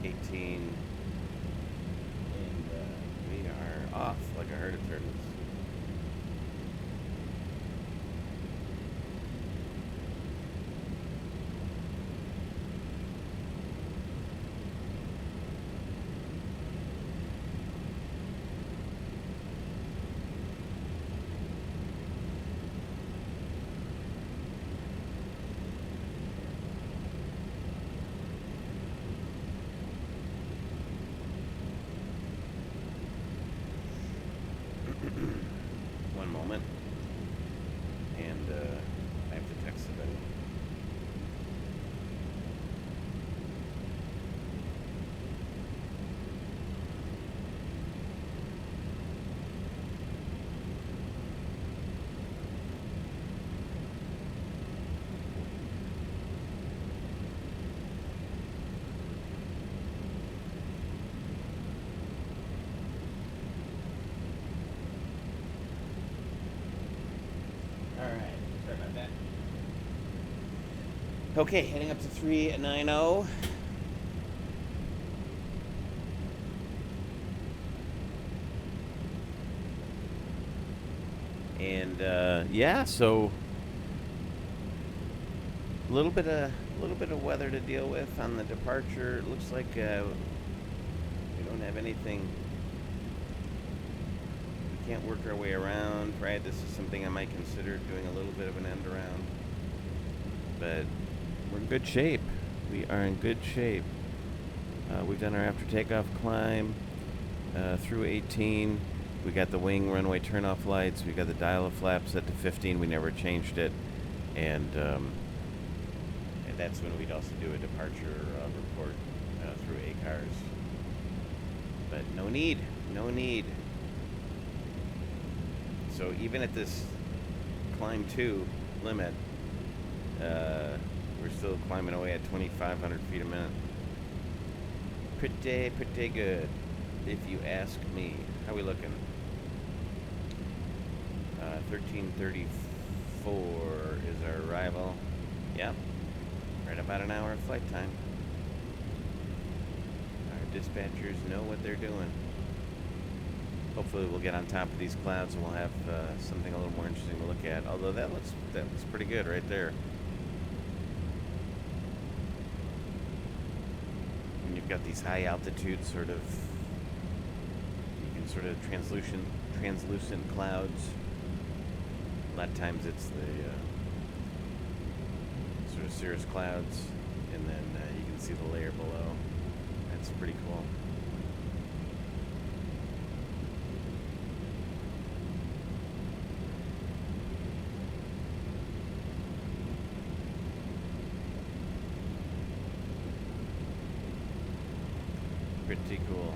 Speaker 1: And we are off like a herd of turtles. One moment, and I have to text somebody. Alright, sorry about that. Okay, heading up to 390. And yeah, so a little bit of weather to deal with on the departure. It looks like we don't have anything. Can't work our way around, right? This is something I might consider doing a little bit of an end around. But we're in good shape. We are in good shape. We've done our after takeoff climb through 18. We got the wing runway turnoff lights. We got the dial of flaps set to 15. We never changed it, and that's when we'd also do a departure report through ACARS. But no need. So even at this climb 2 limit, we're still climbing away at 2,500 feet a minute. Pretty good, if you ask me. How we looking? 13:34 is our arrival. Yep, right about an hour of flight time. Our dispatchers know what they're doing. Hopefully we'll get on top of these clouds and we'll have something a little more interesting to look at. Although that looks pretty good right there. And you've got these high altitude sort of, you can sort of translucent clouds. A lot of times it's the sort of cirrus clouds, and then you can see the layer below. That's pretty cool. Pretty cool.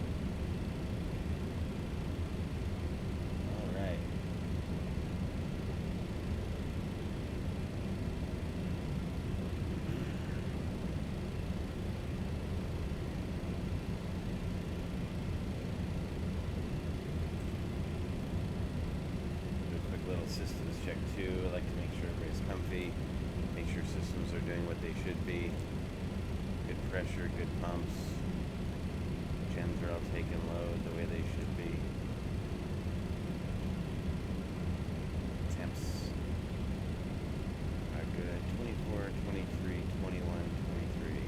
Speaker 1: All right. Do a quick little systems check too. I like to make sure everybody's comfy, make sure systems are doing what they should be. Good pressure, good pumps. Gens are all taking load the way they should be. Temps are good. 24, 23, 21, 23.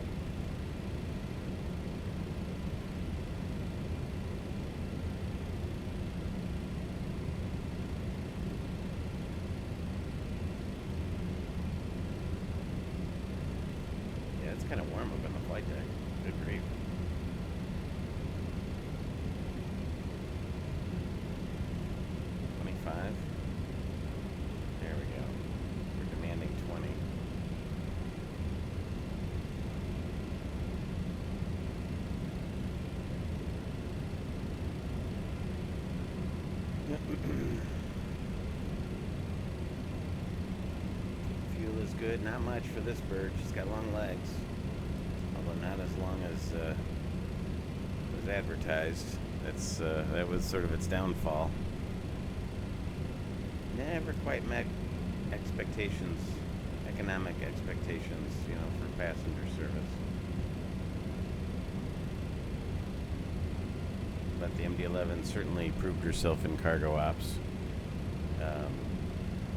Speaker 1: Yeah, it's kind of warm up on the flight deck. Good grief. There we go. We're demanding 20. Fuel is good. Not much for this bird. She's got long legs, although not as long as was advertised. That was sort of its downfall. Never quite met expectations, economic expectations, for passenger service. But the MD-11 certainly proved herself in cargo ops.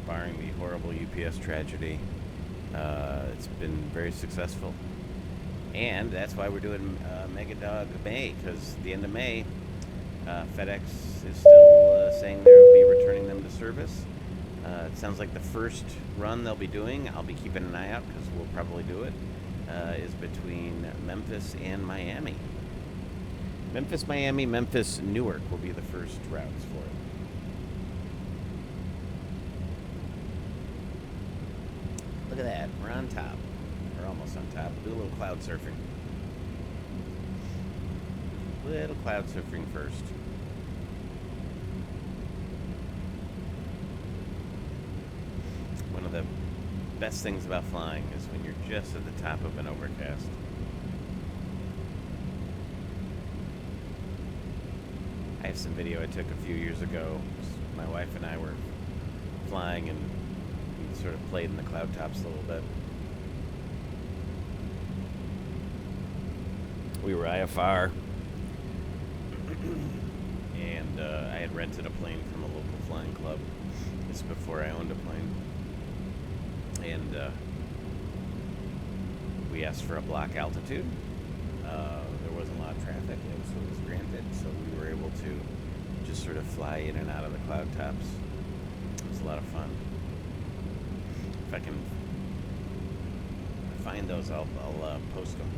Speaker 1: Barring the horrible UPS tragedy, it's been very successful. And that's why we're doing Mega Dog May, because the end of May, FedEx is still saying they'll be returning them to service. It sounds like the first run they'll be doing, I'll be keeping an eye out because we'll probably do it, is between Memphis and Miami. Memphis, Miami, Memphis, Newark will be the first routes for it. Look at that, we're on top. We're almost on top. We'll do a little cloud surfing. Little cloud surfing first. One of the best things about flying is when you're just at the top of an overcast. I have some video I took a few years ago. My wife and I were flying and we sort of played in the cloud tops a little bit. We were IFR, and I had rented a plane from a local flying club. This is before I owned a plane. And we asked for a block altitude. There wasn't a lot of traffic, so it was granted. So we were able to just sort of fly in and out of the cloud tops. It was a lot of fun. If I can find those, I'll post them.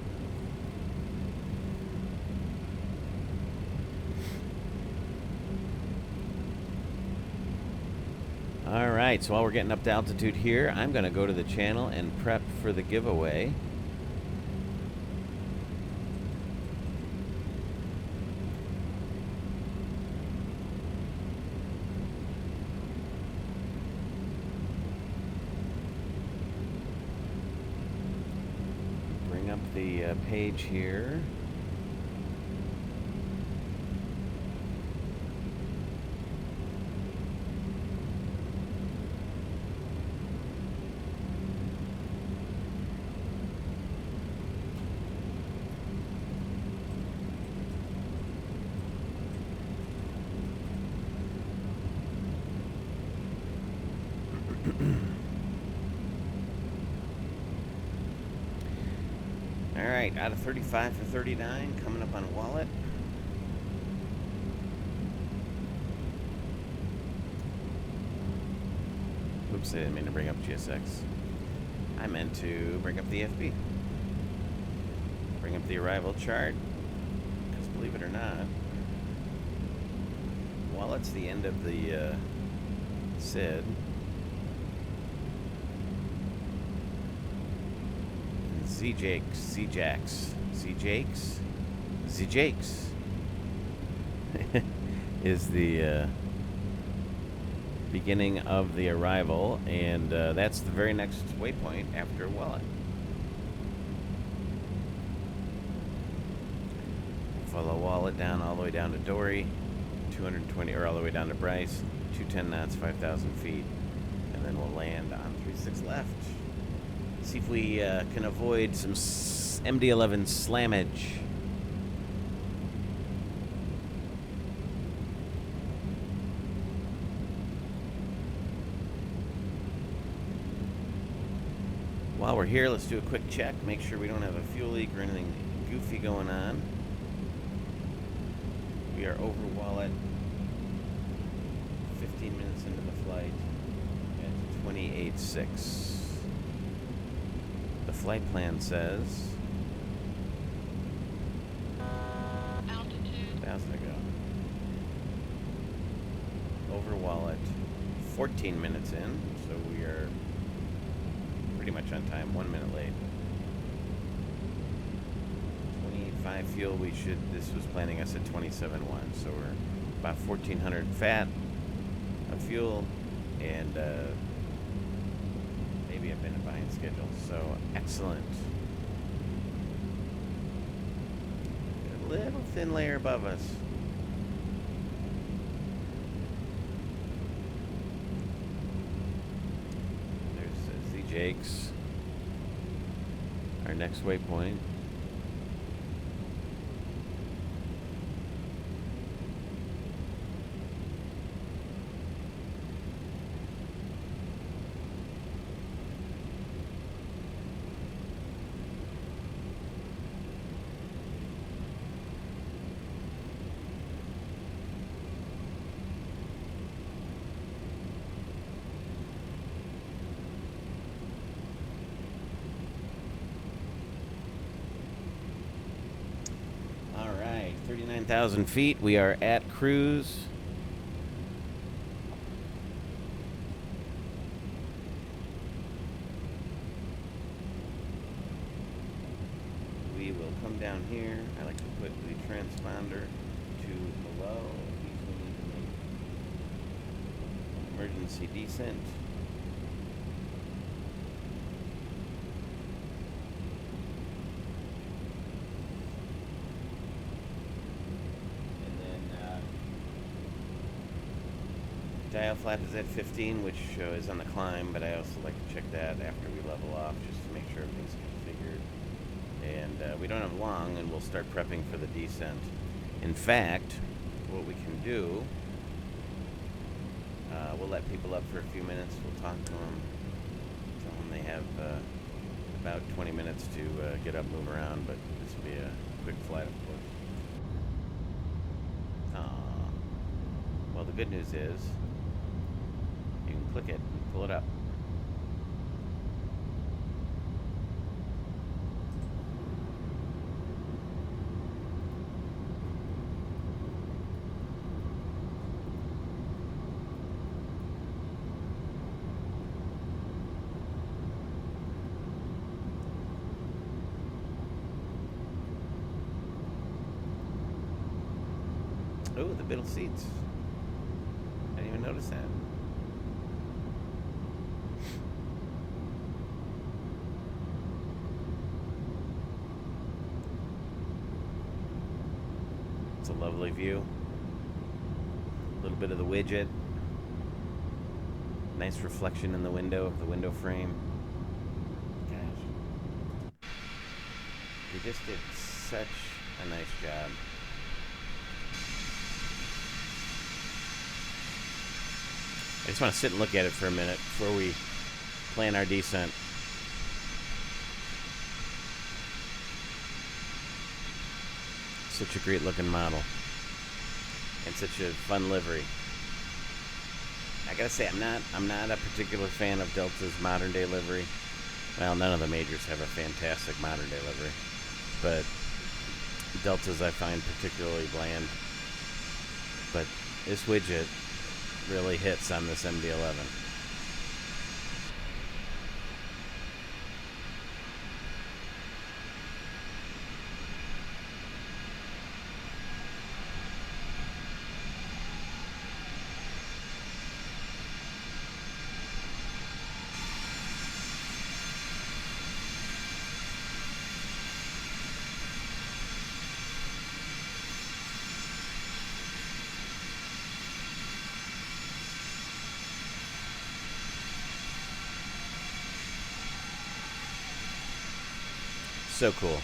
Speaker 1: Alright, so while we're getting up to altitude here, I'm going to go to the channel and prep for the giveaway. Bring up the page here. Alright, out of 35 for 39, coming up on wallet. Oops, I didn't mean to bring up GSX. I meant to bring up the FB. Bring up the arrival chart. Because believe it or not, wallet's the end of the SID. Z-Jakes is the beginning of the arrival, and that's the very next waypoint after Wallet. Follow Wallet down all the way down to Dory, 220, or all the way down to Bryce, 210 knots, 5,000 feet, and then we'll land on 36 left. See if we can avoid some MD-11 slammage. While we're here, let's do a quick check. Make sure we don't have a fuel leak or anything goofy going on. We are over Wallet, 15 minutes into the flight at 28.6. The flight plan says
Speaker 2: Altitude.
Speaker 1: 1,000 to go. Over Wallet, 14 minutes in, so we are pretty much on time, 1 minute late. 28.5 fuel, this was planning us at 27.1, so we're about 1,400 fat of fuel, and maybe a minute behind schedule, so excellent. A little thin layer above us. There's Z-Jakes, our next waypoint. All right, 39,000 feet. We are at cruise. We will come down here. I like to put the transponder to below in case we need to make emergency descent. Dial flap is at 15, which is on the climb, but I also like to check that after we level off just to make sure everything's configured. And we don't have long, and we'll start prepping for the descent. In fact, what we can do, we'll let people up for a few minutes. We'll talk to them, tell them they have about 20 minutes to get up, move around, but this will be a quick flight, of course. Well, the good news is, you can click it and pull it up. Oh, the middle seats. I didn't even notice that. It's a lovely view. A little bit of the widget. Nice reflection in the window of the window frame. Gosh. They just did such a nice job. I just want to sit and look at it for a minute before we plan our descent. Such a great looking model. And such a fun livery. I gotta say, I'm not a particular fan of Delta's modern day livery. Well, none of the majors have a fantastic modern day livery. But Delta's I find particularly bland. But this widget really hits on this MD-11. So cool.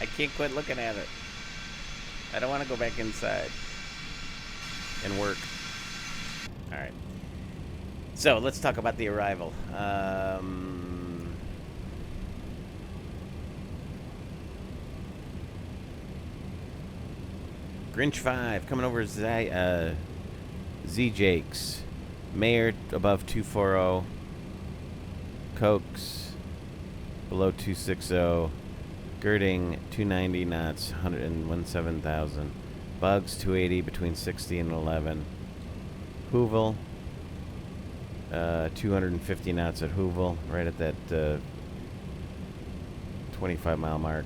Speaker 1: I can't quit looking at it. I don't want to go back inside and work. All right. So let's talk about the arrival. Grinch 5 coming over Z Jakes. Mayor above 240. Cokes below 260. Girding 290 knots, 117,000. Bugs 280 between 60 and 11. Hoovel 250 knots at Hoovel, right at that 25 mile mark.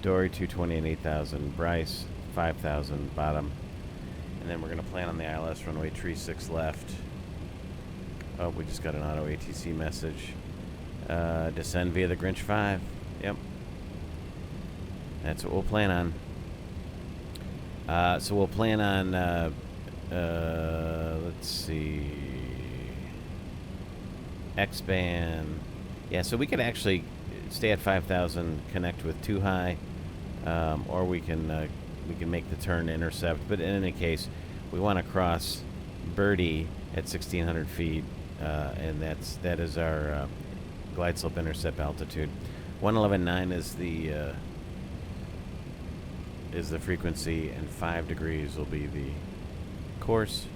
Speaker 1: Dory 220 and 8,000. Bryce 5,000 bottom. And then we're gonna plan on the ILS runway tree 6 left. Oh, we just got an auto ATC message. Descend via the Grinch 5. Yep. That's what we'll plan on. So we'll plan on, let's see, X-band. Yeah, so we could actually stay at 5,000, connect with Too High, or we can make the turn to intercept. But in any case, we want to cross Birdie at 1,600 feet, and that is our glide slope intercept altitude. 111.9 is the frequency, and 5 degrees will be the course.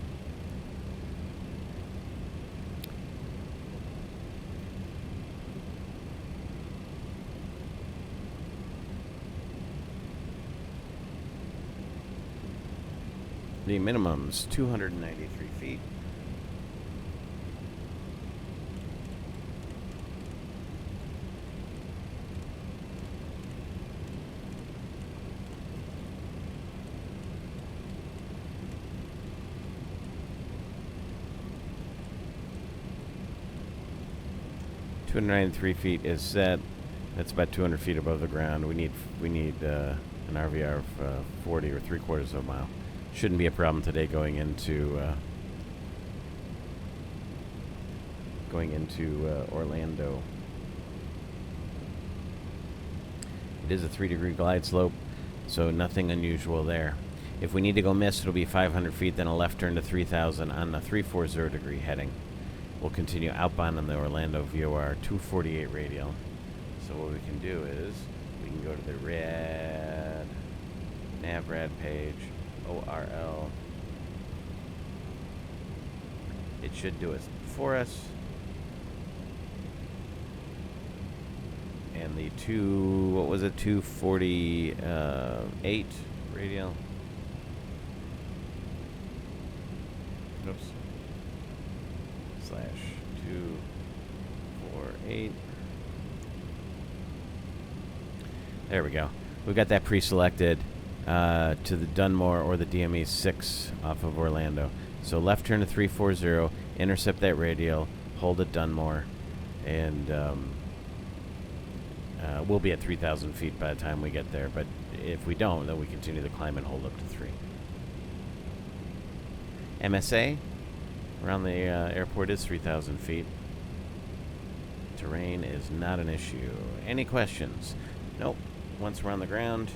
Speaker 1: The minimum's 293 feet. .3 is set. That's about 200 feet above the ground. We need an RVR of 40 or 3/4 of a mile. Shouldn't be a problem today going into Orlando. It is a 3-degree glide slope, so nothing unusual there. If we need to go mist, it'll be 500 feet, then a left turn to 3,000 on the 340 degree heading. We'll continue outbound on the Orlando VOR 248 radial. So what we can do is we can go to the rad nav rad page, ORL. It should do it for us. And the 248 radial. Oops. /248. There we go. We've got that pre-selected to the Dunmore or the DME 6 off of Orlando. So left turn to 340, intercept that radial, hold at Dunmore, and we'll be at 3,000 feet by the time we get there. But if we don't, then we continue the climb and hold up to 3. MSA around the airport is 3,000 feet. Terrain is not an issue. Any questions? Nope. Once we're on the ground,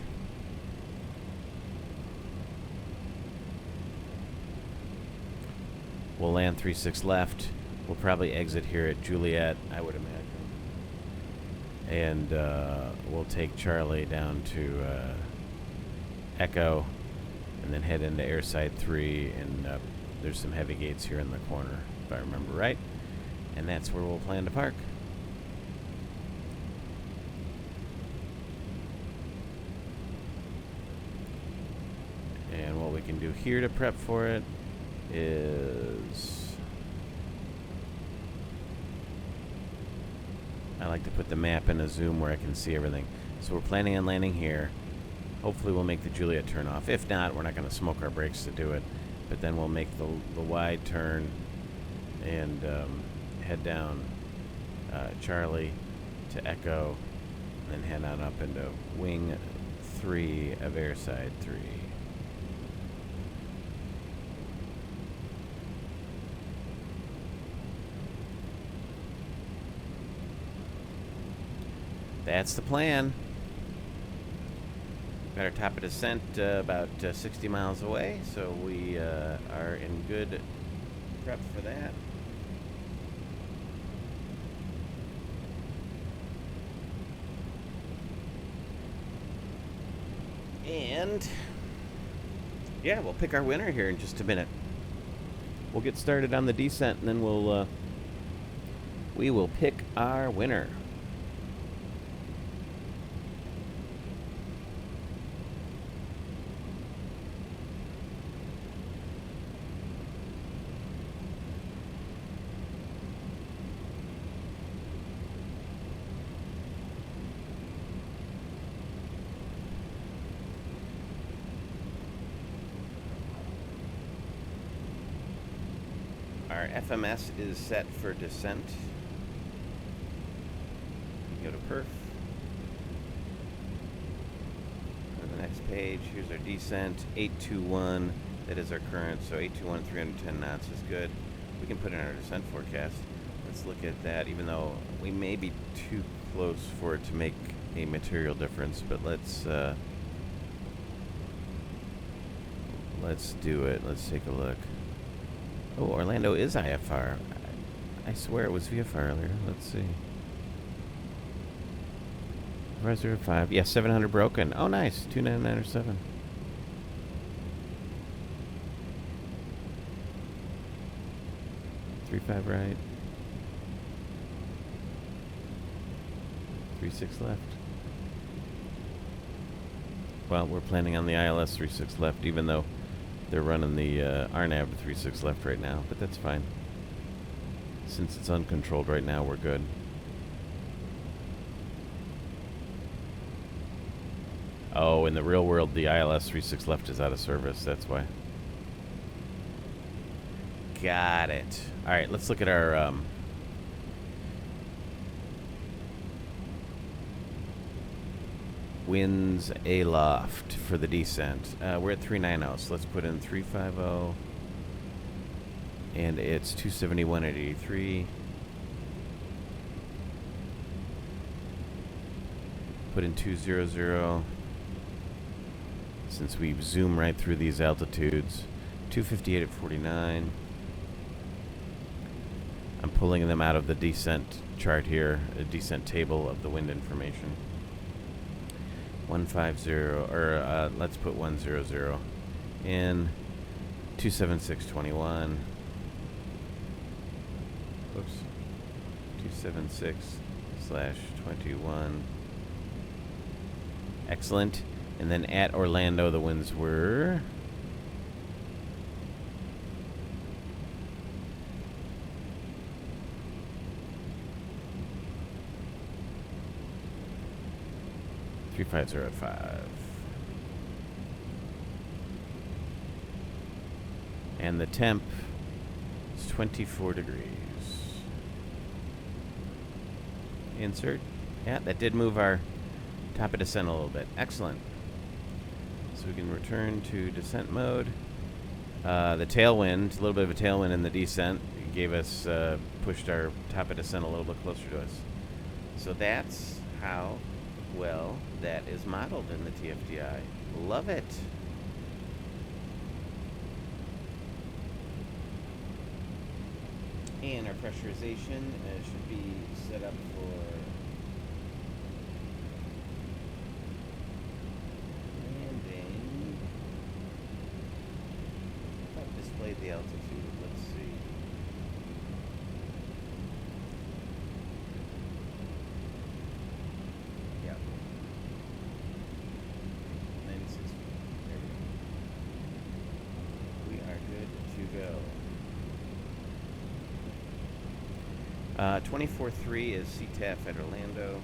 Speaker 1: we'll land 36 left. We'll probably exit here at Juliet, I would imagine. And we'll take Charlie down to Echo and then head into Airside 3. And there's some heavy gates here in the corner, if I remember right. And that's where we'll plan to park. And what we can do here to prep for it is I like to put the map in a zoom where I can see everything. So we're planning on landing here. Hopefully we'll make the Juliet turn off. If not, we're not going to smoke our brakes to do it. But then we'll make the wide turn and head down Charlie to Echo, and then head on up into Wing 3 of Airside 3. That's the plan. Got our top of descent about 60 miles away, so we are in good prep for that. And yeah, we'll pick our winner here in just a minute. We'll get started on the descent, and then we will pick our winner. Our FMS is set for descent. You can go to perf. On the next page, here's our descent, 821. That is our current, so 821, 310 knots is good. We can put in our descent forecast. Let's look at that, even though we may be too close for it to make a material difference, but let's do it. Let's take a look. Oh, Orlando is IFR. I swear it was VFR earlier. Let's see. 505. Yeah, 700 broken. Oh, nice. 29907. Five right. 36 left. Well, we're planning on the ILS 36 left, even though they're running the RNAV 36 left right now, but that's fine. Since it's uncontrolled right now, we're good. Oh, in the real world, the ILS 36 left is out of service. That's why. Got it. All right, let's look at our winds aloft for the descent. We're at 390, so let's put in 350, and it's 271 at 83. Put in 200, since we zoom right through these altitudes. 258 at 49. I'm pulling them out of the descent chart here, a descent table of the wind information. 150, or let's put 100. in 27621. Oops. 276/21. Excellent. And then at Orlando, the winds were... (350 and the temp is 24 degrees. Insert. Yeah, that did move our top of descent a little bit. Excellent. So we can return to descent mode. The tailwind, a little bit of a tailwind in the descent, gave us, pushed our top of descent a little bit closer to us. So that's how well that is modeled in the TFDi. Love it. And our pressurization should be set up for landing. I've displayed the altitude. Let's see. Yeah. 96 feet. There we go. We are good to go. 24.3 is CTAF at Orlando.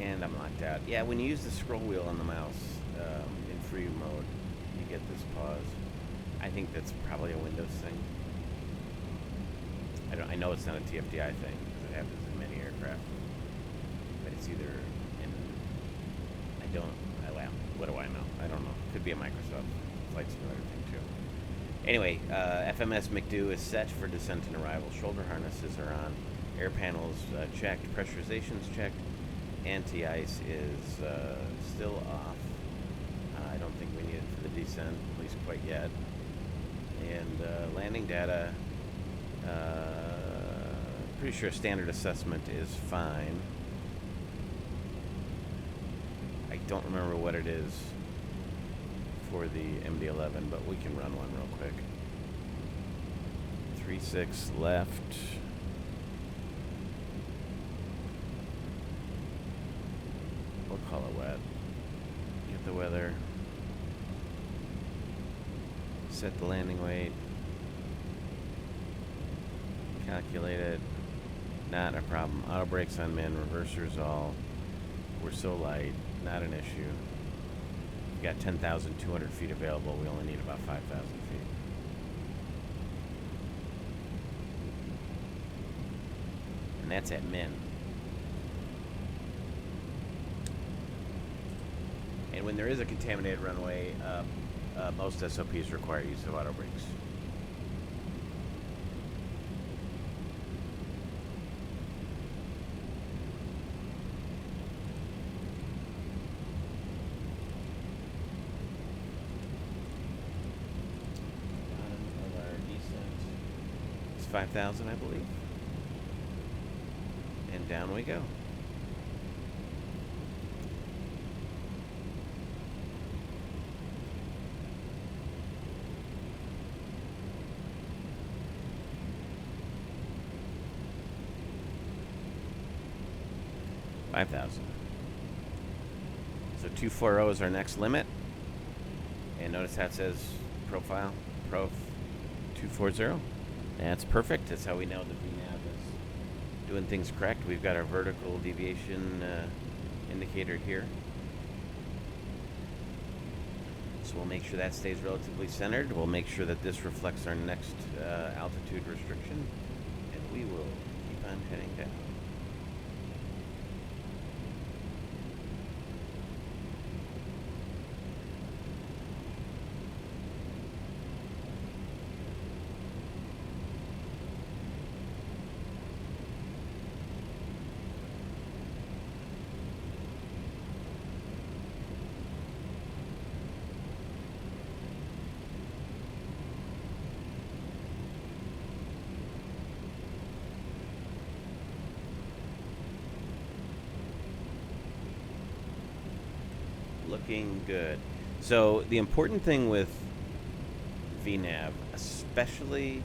Speaker 1: And I'm locked out. Yeah, when you use the scroll wheel on the mouse in free mode, you get this pause. I think that's probably a Windows thing. I know it's not a TFDi thing because it happens in many aircraft, but it's either in. Well, what do I know? I don't know. Could be a Microsoft Flight Simulator thing too. Anyway, FMS McDo is set for descent and arrival. Shoulder harnesses are on. Air panels checked. Pressurization's checked. Anti-ice is still off. I don't think we need it for the descent, at least quite yet. And landing data. Pretty sure standard assessment is fine. I don't remember what it is for the MD-11, but we can run one real quick. 3-6 left. We'll call it wet. Get the weather. Set the landing weight. Calculate it. Not a problem. Auto brakes on min, reversers all. We're so light, not an issue. We've got 10,200 feet available. We only need about 5,000 feet. And that's at min. And when there is a contaminated runway, most SOPs require use of auto brakes. Bottom of our descent is 5,000, I believe. And down we go. So 240 is our next limit. And notice how it says profile, prof 240. That's perfect. That's how we know the VNAV is doing things correct. We've got our vertical deviation indicator here. So we'll make sure that stays relatively centered. We'll make sure that this reflects our next altitude restriction. And we will keep on heading down. looking good. So the important thing with VNAV, especially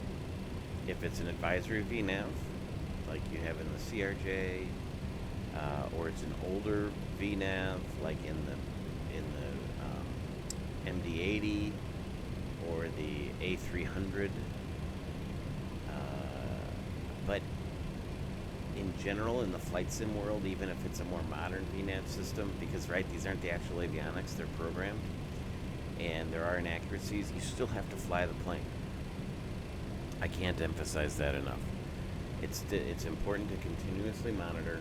Speaker 1: if it's an advisory VNAV, like you have in the CRJ, or it's an older VNAV, like in the MD-80 or the A300. But in general, in the flight sim world, even if it's a more modern VNAV system, because these aren't the actual avionics, they're programmed, and there are inaccuracies, you still have to fly the plane. I can't emphasize that enough. It's important to continuously monitor,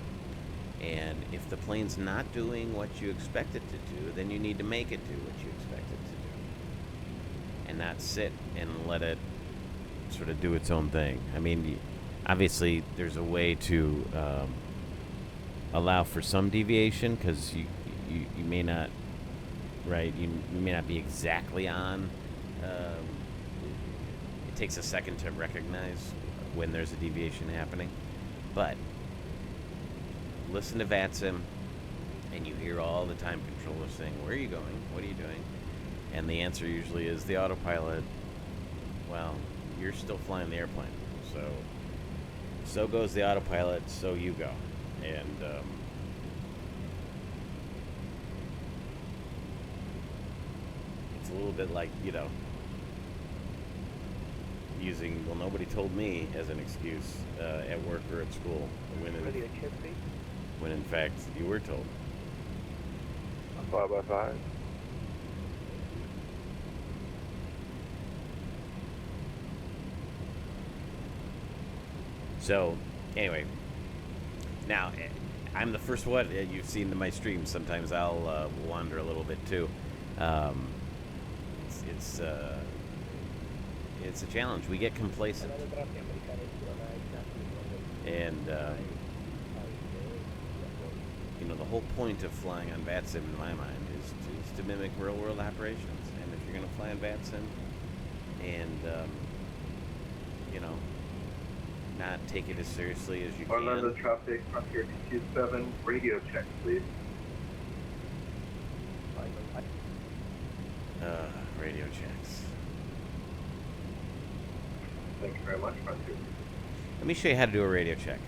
Speaker 1: and if the plane's not doing what you expect it to do, then you need to make it do what you expect it to do, and not sit and let it sort of do its own thing. I mean, obviously, there's a way to allow for some deviation, because you may not, right? You may not be exactly on. It takes a second to recognize when there's a deviation happening, but listen to VATSIM, and you hear all the time controllers saying, "Where are you going? What are you doing?" And the answer usually is the autopilot. Well, you're still flying the airplane, so goes the autopilot, so you go. And it's a little bit like, using, well, nobody told me as an excuse at work or at school, when in fact you were told.
Speaker 6: 5x5.
Speaker 1: So, anyway, now I'm the first one. You've seen my streams. Sometimes I'll wander a little bit too. It's a challenge. We get complacent, and the whole point of flying on VATSIM, in my mind, is to mimic real-world operations. And if you're going to fly on VATSIM, and not take it as seriously as you can.
Speaker 7: Orlando traffic, Frontier 27, radio check, please.
Speaker 1: Radio checks.
Speaker 7: Thank you very much, Frontier.
Speaker 1: Let me show you how to do a radio check.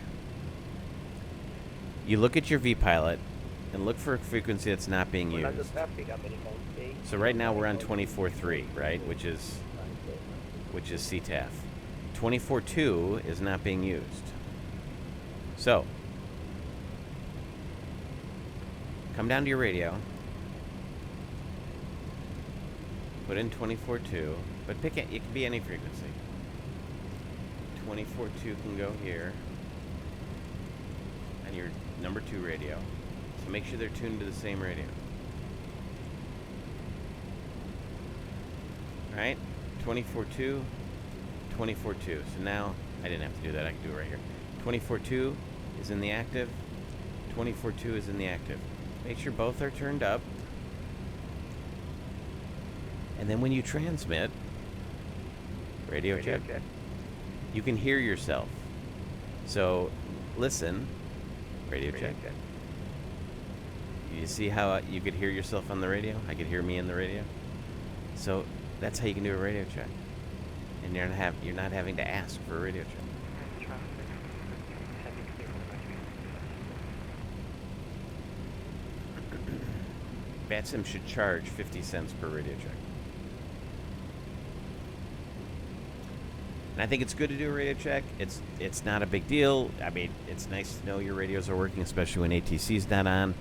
Speaker 1: You look at your vPilot and look for a frequency that's not being used. So right now we're on 24.3, right, which is CTAF. 24.2 is not being used. So come down to your radio, put in 24.2, but pick it. It can be any frequency. 24.2 can go here on your number 2 radio. So make sure they're tuned to the same radio. All right, 24.2, 24.2. So now I didn't have to do that. I can do it right here. 24.2 is in the active. 24.2 is in the active. Make sure both are turned up. And then when you transmit, radio check, you can hear yourself. So listen, radio check. You see how you could hear yourself on the radio? I could hear me in the radio. So that's how you can do a radio check. And you're not having to ask for a radio check. VATSIM should charge 50 cents per radio check. And I think it's good to do a radio check. It's not a big deal. I mean, it's nice to know your radios are working, especially when ATC's not on.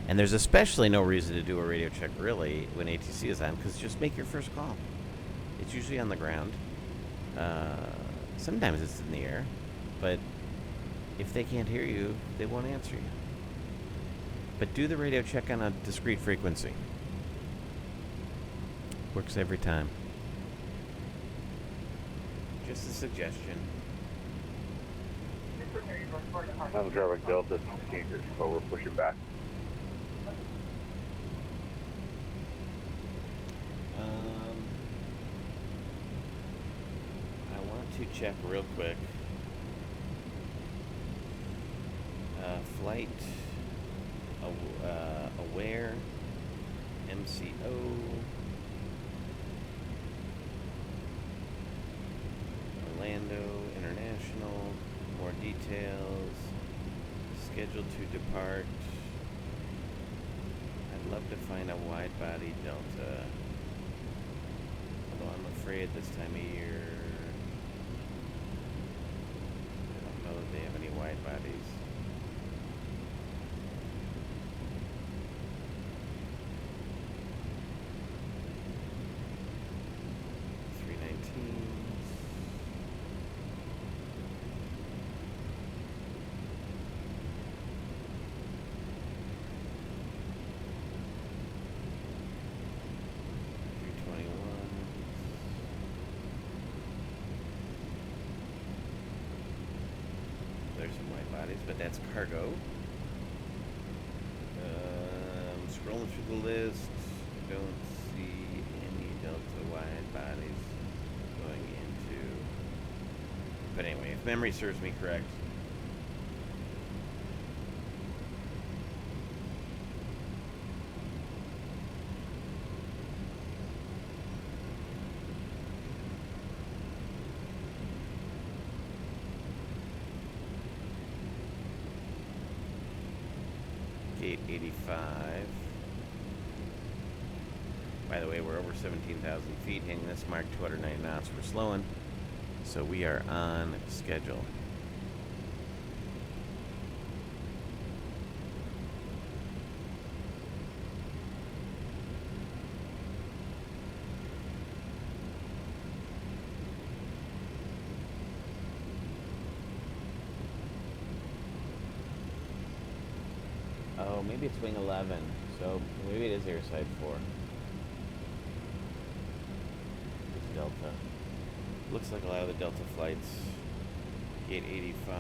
Speaker 1: And there's especially no reason to do a radio check, really, when ATC is on, because just make your first call. It's usually on the ground. Sometimes it's in the air. But if they can't hear you, they won't answer you. But do the radio check on a discrete frequency. Works every time. Just a suggestion.
Speaker 6: I'm driving Delta 16, so we're pushing back.
Speaker 1: I want to check real quick. Flight aware MC MCO. Orlando International. More details. Scheduled to depart. I'd love to find a wide-body Delta. Although I'm afraid this time of year, I don't know that they have any wide-bodies. There's some white bodies, but that's cargo. Scrolling through the list, don't see any Delta wide bodies going into. But anyway, if memory serves me correct, Gate 85. By the way, we're over 17,000 feet, hitting this mark, 290 knots. We're slowing, so we are on schedule. Oh, maybe it's wing 11, so maybe it is airside 4. It's Delta. Looks like a lot of the Delta flights. Gate 85.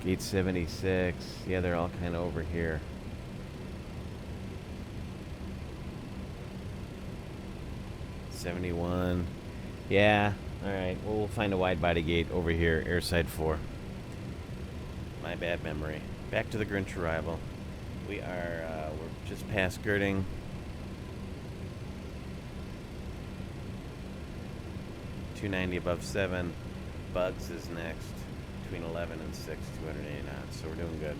Speaker 1: Gate 76. Yeah, they're all kind of over here. '71. Yeah, alright. Well, we'll find a wide-body gate over here, airside 4. My bad memory. Back to the Grinch arrival. We are, we're just past Girding. .290 above 7. Bugs is next. Between 11 and 6, 280 knots. So we're doing good.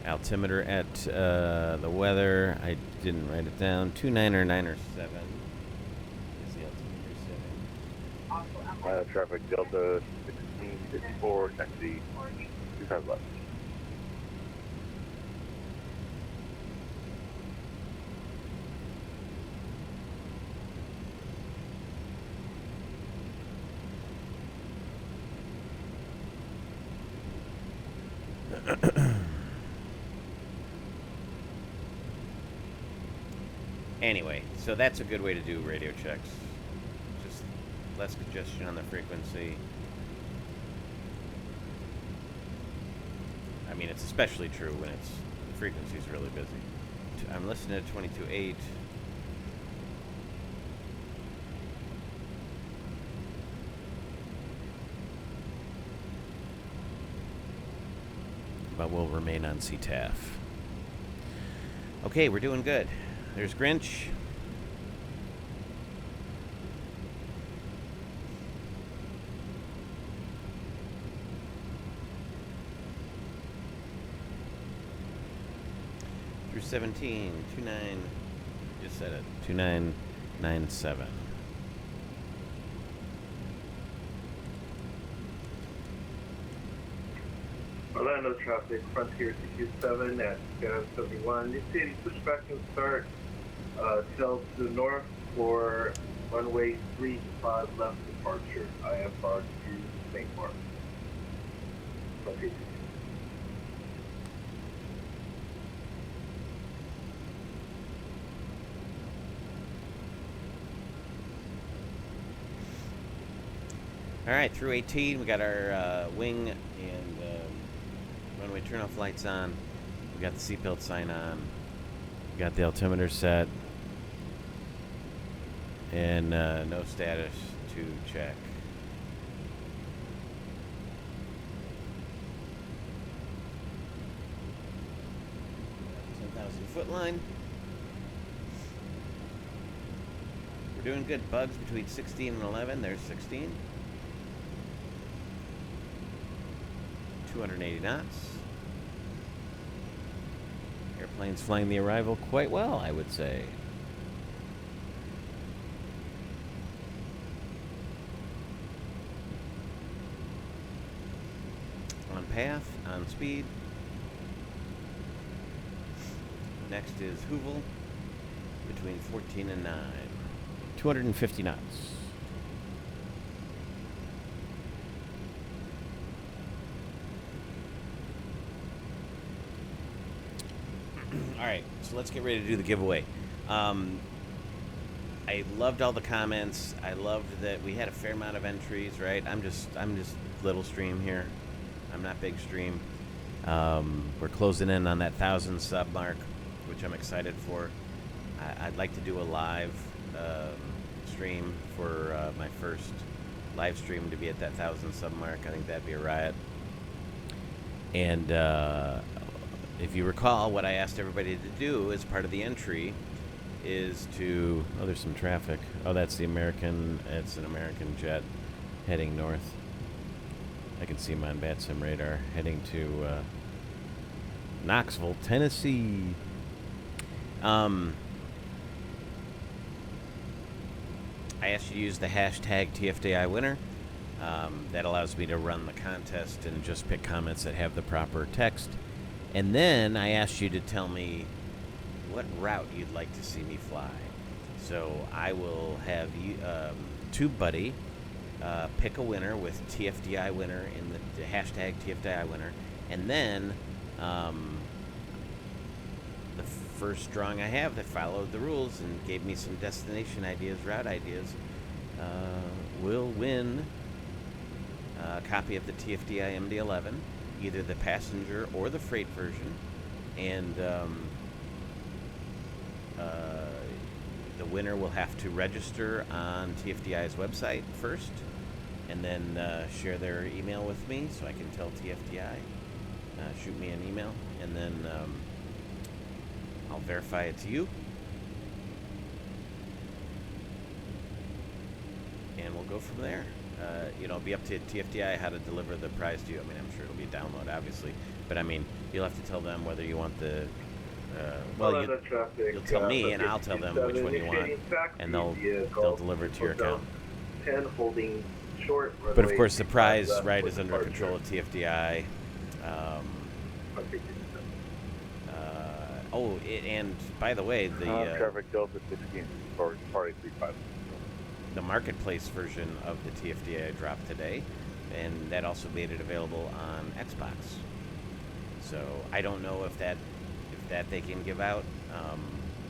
Speaker 1: Altimeter at the weather. I didn't write it down. 299 or 7.
Speaker 6: Traffic Delta 1654, taxi 25 left.
Speaker 1: Anyway, so that's a good way to do radio checks. Just less congestion on the frequency. I mean, it's especially true when it's the frequency's really busy. I'm listening to 22.8. But we'll remain on CTAF. Okay, we're doing good. There's Grinch. Through 17, 29, just said it, 2997.
Speaker 7: Orlando traffic, Frontier 227 at 71. New City, pushback and start. Tail to the north for runway 35 left departure. IFR to St. Mark. Frontier 227.
Speaker 1: All right, through 18, we got our wing and runway turnoff lights on. We got the seatbelt sign on. We got the altimeter set. And no status to check. foot line. We're doing good. Bugs between 16 and 11. There's 16. 280 knots. Airplane's flying the Arrival quite well, I would say. On path, on speed. Next is Hoovel, between 14 and 9. 250 knots. All right, so let's get ready to do the giveaway. I loved all the comments. I loved that we had a fair amount of entries, right? I'm just little stream here. I'm not big stream. We're closing in on that 1,000 sub mark, which I'm excited for. I'd like to do a live stream for my first live stream to be at that 1,000 sub mark. I think that'd be a riot. And if you recall, what I asked everybody to do as part of the entry is to... Oh, there's some traffic. Oh, that's the American... It's an American jet heading north. I can see him on BATSIM radar heading to Knoxville, Tennessee. I asked you to use the hashtag TFDi winner. That allows me to run the contest and just pick comments that have the proper text. And then I asked you to tell me what route you'd like to see me fly. So I will have you, TubeBuddy, pick a winner with TFDi winner in the hashtag TFDi winner. And then the first drawing I have that followed the rules and gave me some destination ideas, route ideas, will win a copy of the TFDi MD-11, either the passenger or the freight version. And the winner will have to register on TFDi's website first, and then share their email with me so I can tell TFDi, shoot me an email, and then I'll verify it's you, and we'll go from there. It'll be up to TFDi how to deliver the prize to you. I mean, I'm sure it'll be a download, obviously, but I mean, you'll have to tell them whether you want the you'll tell me, and I'll tell them which one you want, and they'll deliver it to your account.
Speaker 7: 10 holding short.
Speaker 1: But of course, the prize right is under control of TFDi. And by the way, the
Speaker 6: traffic Delta 16 for party 35.
Speaker 1: The marketplace version of the TFDi dropped today, and that also made it available on Xbox. So I don't know if that they can give out,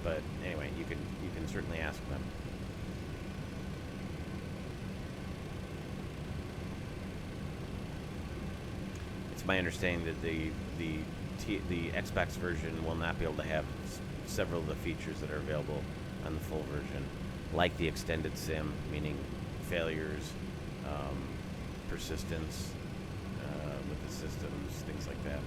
Speaker 1: but anyway, you can certainly ask them. It's my understanding that the Xbox version will not be able to have several of the features that are available on the full version, like the extended sim, meaning failures, persistence with the systems, things like that.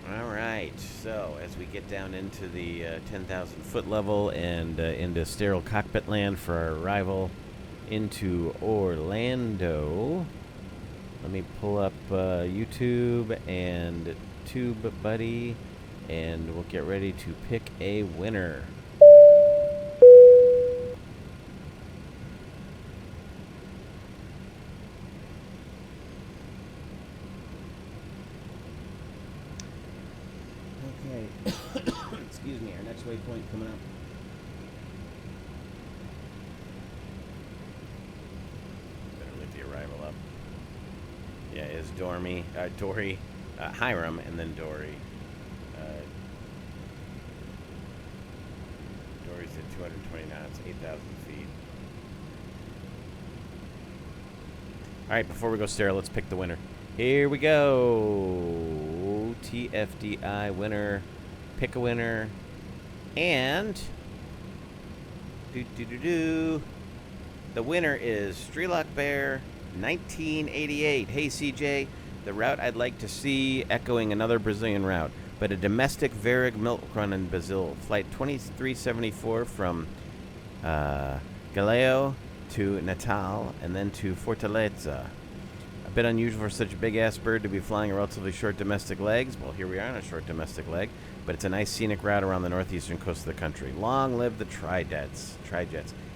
Speaker 1: All right, so as we get down into the 10,000 foot level and into sterile cockpit land for our arrival into Orlando, let me pull up YouTube and TubeBuddy, and we'll get ready to pick a winner. Excuse me, our next waypoint coming up. Better leave the arrival up. Yeah, is Dory, Hiram, and then Dory. Dory's at 220 knots, 8,000 feet. All right, before we go sterile, let's pick the winner. Here we go. TFDi winner. Pick a winner. And the winner is Strelock Bear 1988. Hey CJ, the route I'd like to see echoing another Brazilian route, but a domestic Varig milk run in Brazil. Flight 2374 from Galeo to Natal and then to Fortaleza. A bit unusual for such a big-ass bird to be flying a relatively short domestic legs. Well, here we are on a short domestic leg, but it's a nice scenic route around the northeastern coast of the country. Long live the Trijets.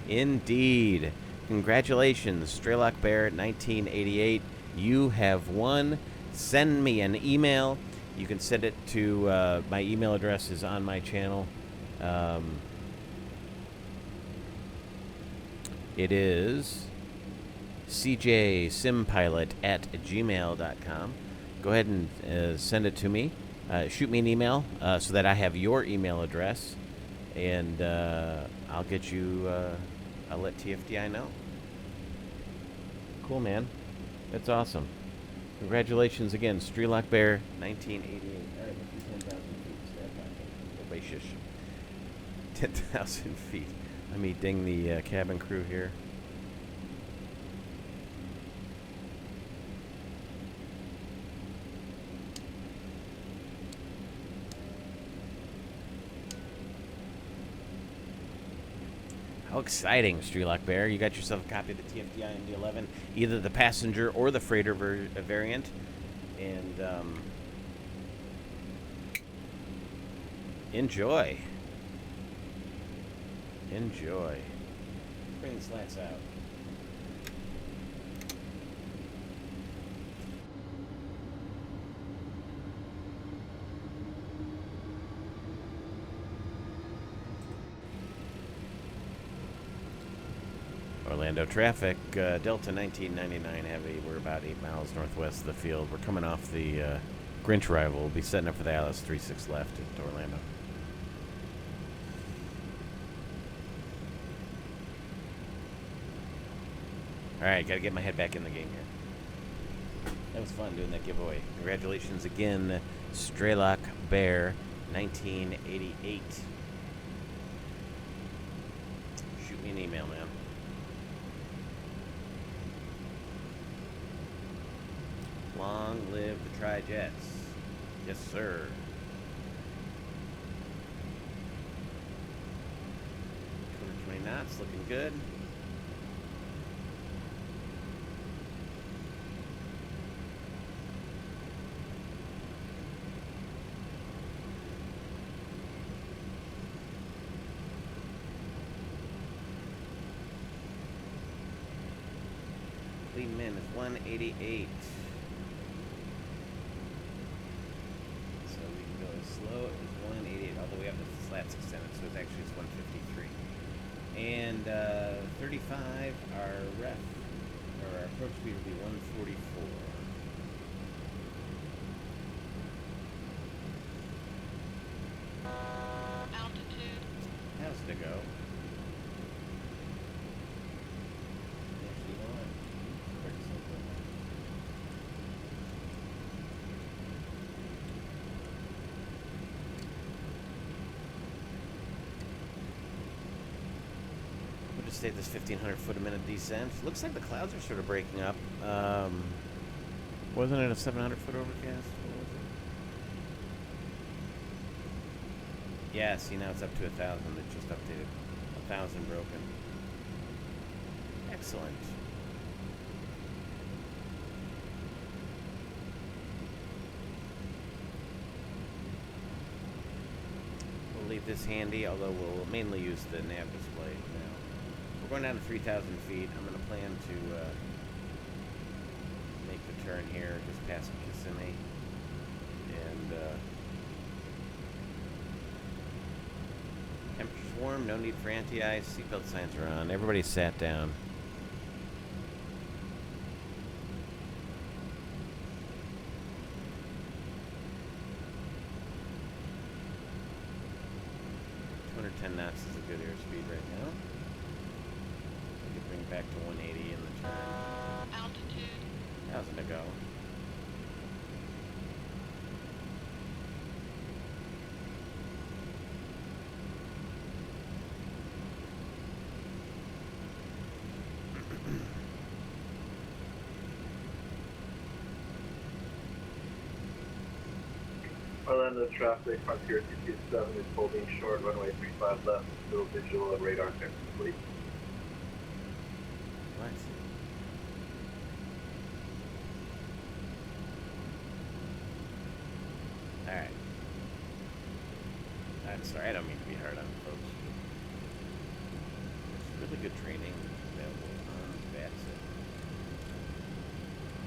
Speaker 1: Indeed. Congratulations, Strelok Bear 1988. You have won. Send me an email. You can send it to my email address is on my channel. It is cjsimpilot@gmail.com. Go ahead and send it to me. Shoot me an email so that I have your email address, and I'll get you. I'll let TFDi know. Cool, man. That's awesome. Congratulations again, Strelok Bear, 1988. All right, 10,000 feet. Everybody shush. 10,000 feet. Let me ding the cabin crew here. How exciting, Strelok Bear. You got yourself a copy of the TFDi MD-11, either the passenger or the freighter variant. And enjoy. Enjoy. Let's bring the slats out. Orlando traffic, Delta 1999 heavy. We're about 8 miles northwest of the field. We're coming off the Grinch arrival. We'll be setting up for the Alice 36 left at Orlando. Alright, gotta get my head back in the game here. That was fun doing that giveaway. Congratulations again, Strelok Bear 1988. Shoot me an email, man. Long live the Trijets. Yes, sir. 220 knots, looking good. Clean min is 188. Slow is 188, although we have the slats extended, so it's actually 153. And 35, our ref, or our approach speed will be 144.
Speaker 2: Altitude.
Speaker 1: How's it go? Actually, you know what? Pretty simple. Just stay this 1,500 foot a minute descent. Looks like the clouds are sort of breaking up. Wasn't it a 700 foot overcast? What was it? Yeah, see now it's up to 1,000. It just updated. 1,000 broken. Excellent. We'll leave this handy, although we'll mainly use the nav display now. We're going down to 3,000 feet. I'm going to plan to make the turn here, just past Kissimmee. And temperature's warm, no need for anti-ice. Seatbelt signs are on. Everybody sat down. Knots is a good airspeed right now. We can bring it back to 180 in the turn.
Speaker 2: Altitude.
Speaker 1: How's it go?
Speaker 7: Orlando traffic, Frontier 227 is holding short, runway 35 left, still visual and radar check complete.
Speaker 1: What? Alright. I'm sorry, I don't mean to be hard on folks. There's really good training available on VATSIT.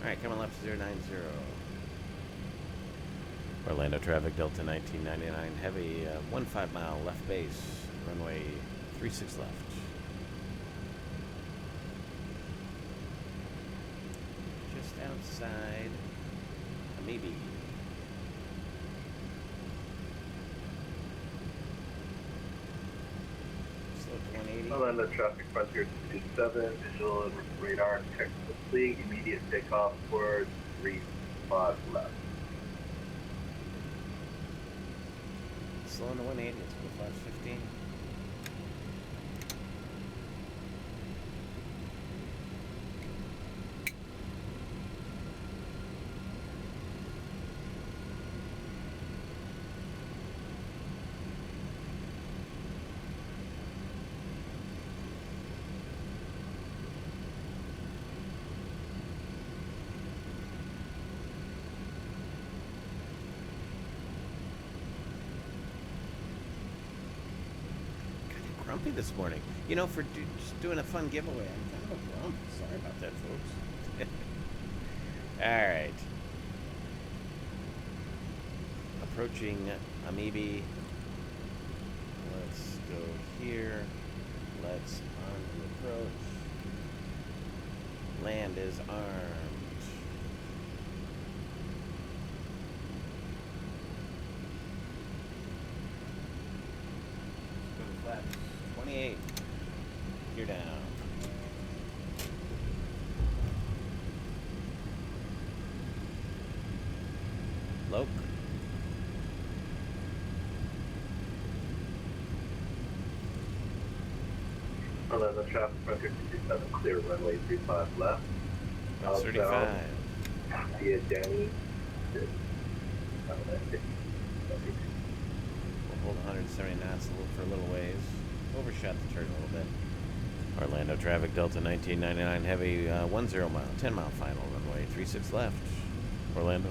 Speaker 1: Alright, coming left 090. Orlando traffic, Delta 1999, heavy, 15 mile left base, runway 36 left. Just outside, maybe. Slow to 180.
Speaker 7: Orlando traffic, Frontier 227, visual and radar check complete, immediate takeoff for 35 left.
Speaker 1: Slow to 180, it's go 515. Grumpy this morning. You know, for just doing a fun giveaway. I'm kind of a grump. Sorry about that, folks. All right. Approaching Amoeba. Let's go here. Let's on the approach. Land is armed. Let's go to flaps. 28. You're down. Loke.
Speaker 7: Orlando traffic, Frontier 227, clear, runway 35 left.
Speaker 1: 35.
Speaker 7: Via Danny.
Speaker 1: We'll hold 170 knots for a little ways. Overshot the turn a little bit. Orlando traffic, Delta 1999, heavy, 10 mile, 10 mile final, runway 36 left. Orlando.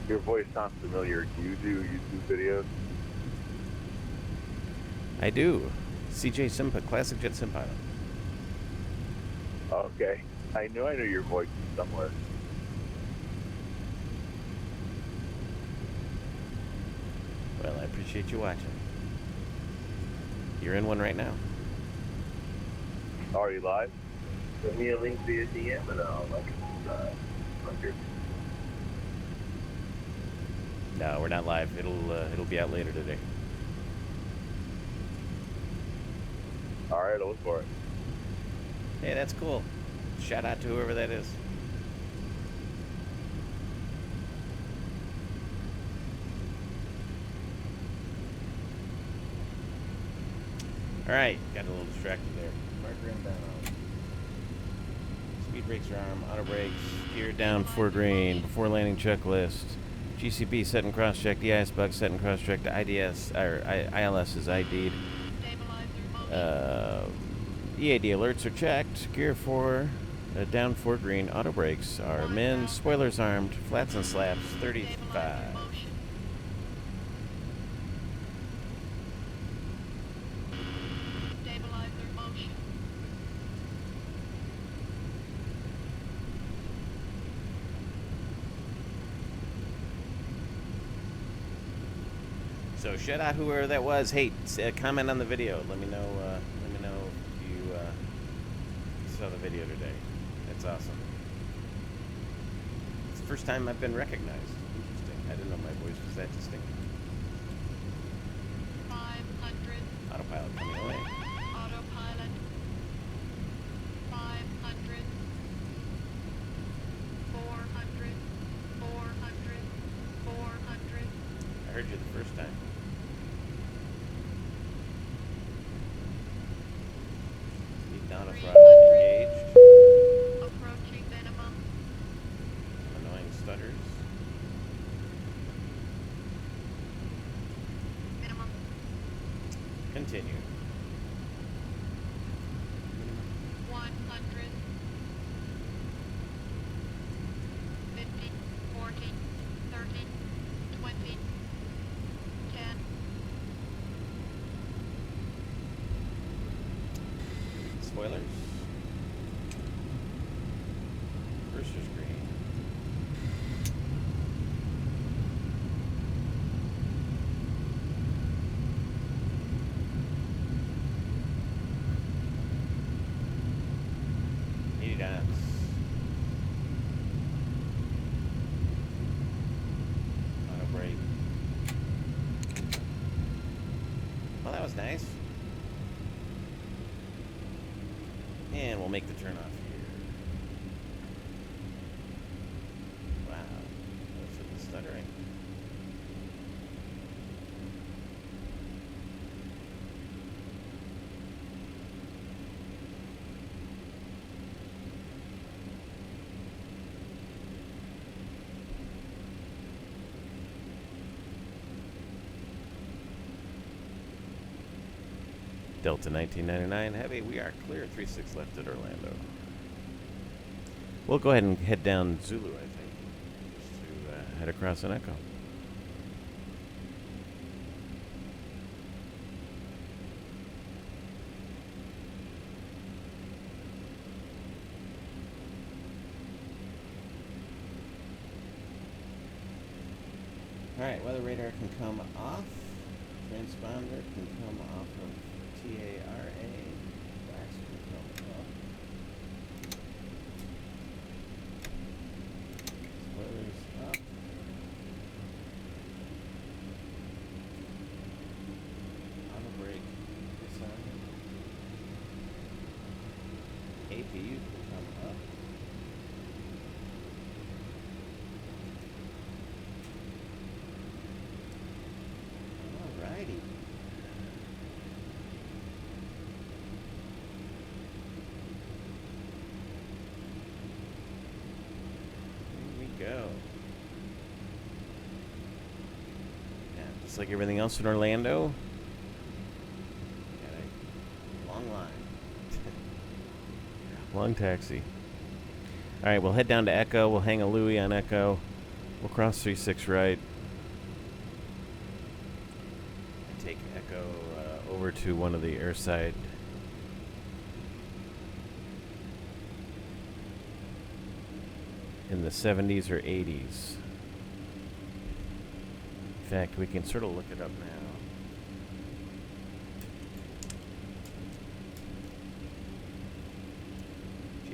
Speaker 6: Your voice sounds familiar. Do you do YouTube videos?
Speaker 1: I do. CJ Simpa, Classic Jet Sim Pilot.
Speaker 6: Okay. I know your voice somewhere.
Speaker 1: Well, I appreciate you watching. You're in one right now.
Speaker 6: Are you live?
Speaker 7: Send me a link via DM and I'll Frontier.
Speaker 1: No, we're not live. It'll be out later today.
Speaker 6: All right, I'll look for it.
Speaker 1: Hey, that's cool. Shout out to whoever that is. All right, got a little distracted there. Marker inbound. Speed brakes are armed. Auto brakes. Gear down for green. Before landing checklist. GCB set and cross check. DIS bug set and cross check. The IDS or ILS is ID'd. EAD alerts are checked. Gear 4 down for green. Auto brakes are min. Spoilers armed. Flats and slaps 35. So shout out whoever that was. Hey, comment on the video. Let me know. If you saw the video today. That's awesome. It's the first time I've been recognized. Interesting. I didn't know my voice was that distinct.
Speaker 2: 500.
Speaker 1: Autopilot coming away.
Speaker 2: Autopilot
Speaker 1: continue.
Speaker 2: 100, 50, 40, 30, 20, 10.
Speaker 1: Spoilers. Brewster's green. Auto brake. Well, that was nice. And we'll make the turn off here. Wow. What's with the stuttering? Delta 1999 Heavy, we are clear. 36 left at Orlando. We'll go ahead and head down Zulu, I think, just to head across an Echo. Alright, weather radar can come off. Transponder can come off of TARA. Flash can come up. Spoilers up. Auto brake disarm. APU can come up. Alrighty. Here we go. Yeah, just like everything else in Orlando. Got a long line. Long taxi. Alright, we'll head down to Echo. We'll hang a Louis on Echo. We'll cross 36 right. Take Echo over to one of the airside in the 70s or 80s. In fact, we can sort of look it up now.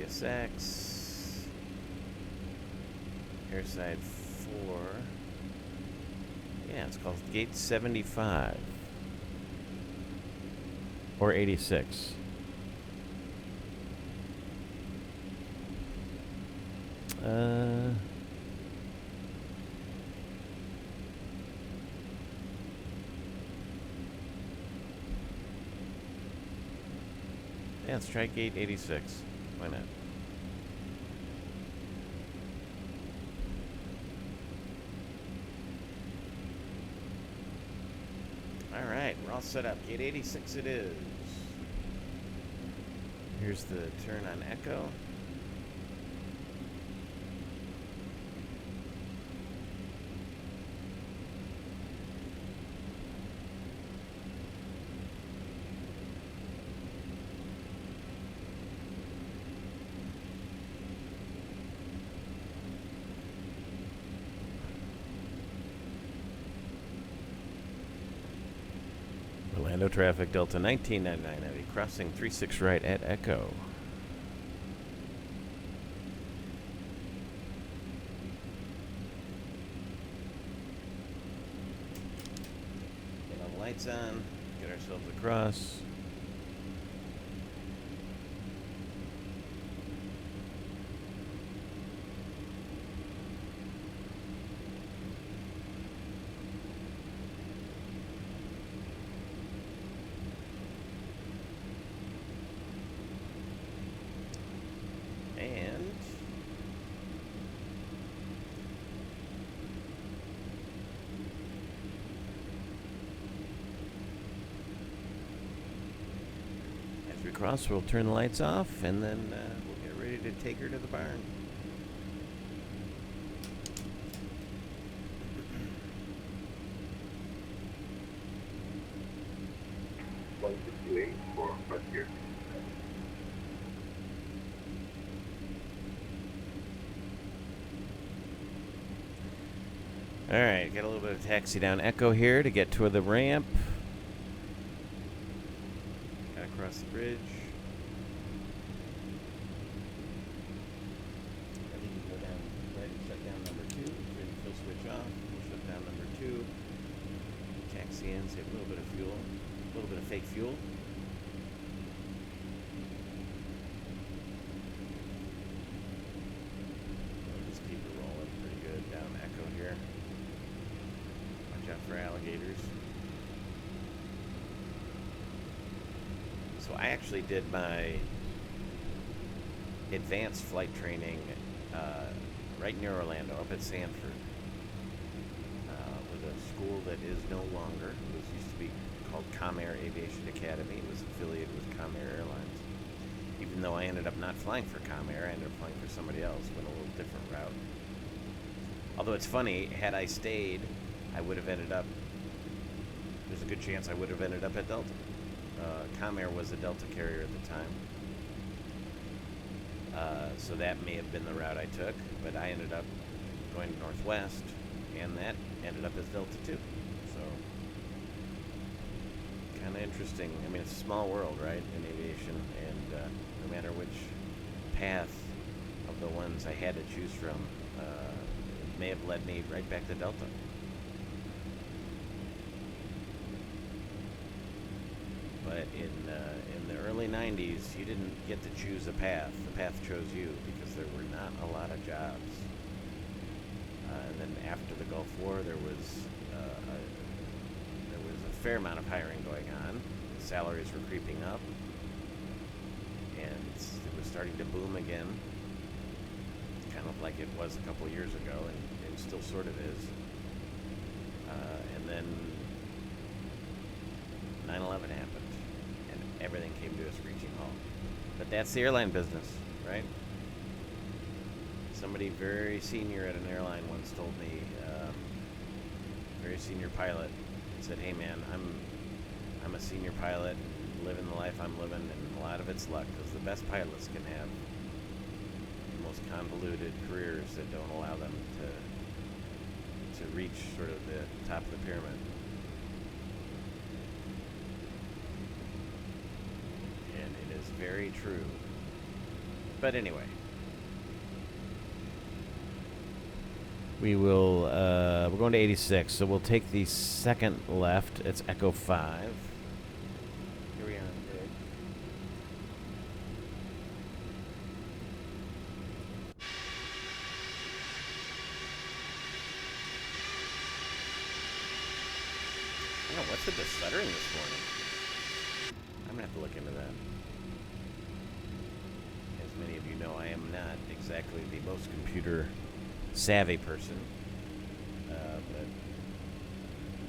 Speaker 1: GSX airside 4. Yeah, it's called Gate 75. Or 86. Yeah, let's try Gate 86. Why not? Alright, we're all set up. Gate 86 it is. Here's the turn on Echo. Orlando traffic, Delta 1999 Heavy, crossing 36 right at Echo. Get all the lights on, get ourselves across. And across. We'll turn the lights off, and then we'll get ready to take her to the barn.
Speaker 6: Flight 58 for Frontier.
Speaker 1: Alright, got a little bit of taxi down Echo here to get to the ramp. Got to cross the bridge. I think you go down, right, shut down number 2. Turn the fuel switch off. We'll shut down number 2. Taxi in, save a little bit of fuel. A little bit of fake fuel. Just keep it rolling pretty good down Echo here. Watch out for alligators. So I actually did my advanced flight training right near Orlando, up at Sanford, with a school that is no longer. It was used to be called Comair Aviation Academy. It was affiliated with Comair Airlines. Even though I ended up not flying for Comair, I ended up flying for somebody else, went a little different route. Although it's funny, had I stayed, I would have ended up, there's a good chance I would have ended up at Delta. Comair was a Delta carrier at the time. So that may have been the route I took, but I ended up going to Northwest, and that ended up as Delta too. So, kind of interesting. I mean, it's a small world, right, in aviation, and no matter which path of the ones I had to choose from, it may have led me right back to Delta. But in the early 90s, you didn't get to choose a path. The path chose you because there were not a lot of jobs. And then after the Gulf War, there was a fair amount of hiring going on. The salaries were creeping up, and it was starting to boom again, kind of like it was a couple years ago, and still sort of is. And then 9/11 happened. Everything came to a screeching halt. But that's the airline business, right? Somebody very senior at an airline once told me, very senior pilot, said, "Hey man, I'm a senior pilot, living the life I'm living, and a lot of it's luck, because the best pilots can have the most convoluted careers that don't allow them to reach sort of the top of the pyramid." Very true. But anyway, we will, we're going to 86, so we'll take the second left. It's Echo 5. Here we are. Good. Oh, what's with the stuttering this morning? I'm going to have to look into that. Many of you know I am not exactly the most computer savvy person, but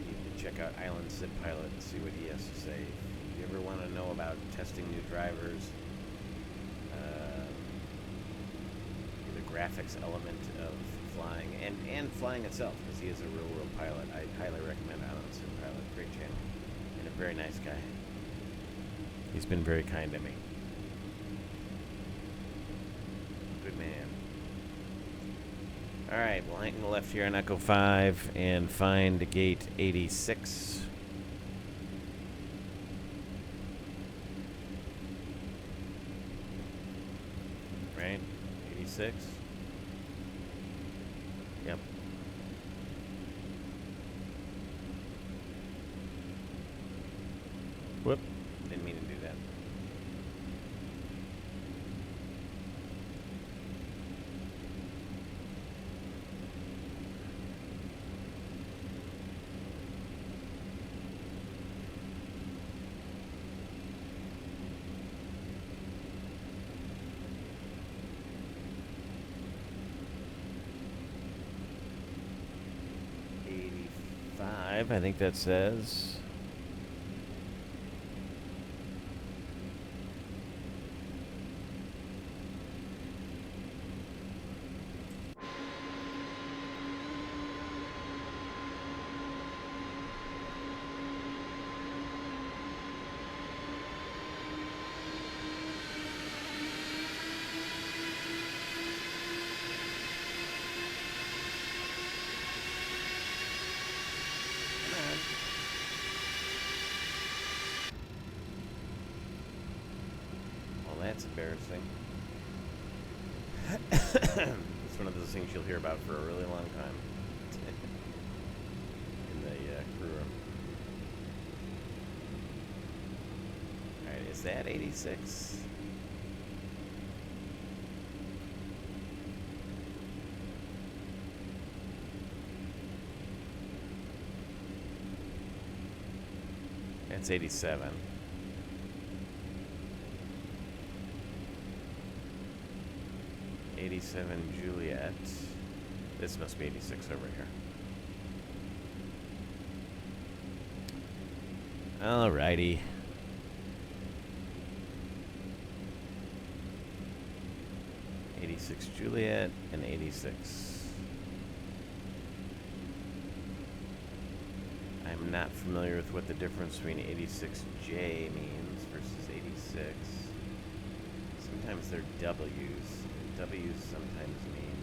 Speaker 1: you can check out Island Sid Pilot and see what he has to say. If you ever want to know about testing new drivers, the graphics element of flying, and flying itself, because he is a real world pilot, I highly recommend Island Sid Pilot. Great channel, and a very nice guy. He's been very kind to me. Man. Alright, we'll angle left here on Echo 5 and find gate 86. Right? 86? Yep. Whoop. Didn't mean to do that. I think that says. That's embarrassing. It's one of those things you'll hear about for a really long time in the crew room. Alright, is that 86? That's 87. Juliet. This must be 86 over here. Alrighty. Juliet and 86. I'm not familiar with what the difference between 86J means versus 86. Sometimes they're W's. W's sometimes mean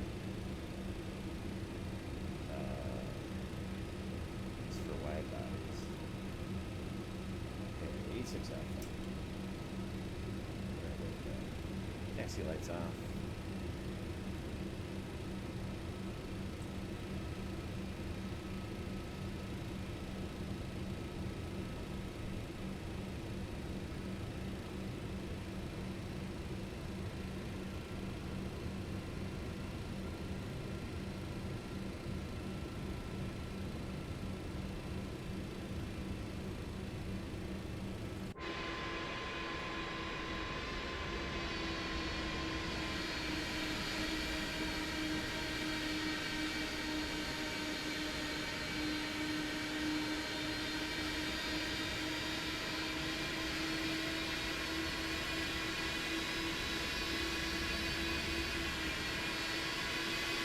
Speaker 1: it's for wide bodies. Okay, 86 Alpha. Taxi lights off.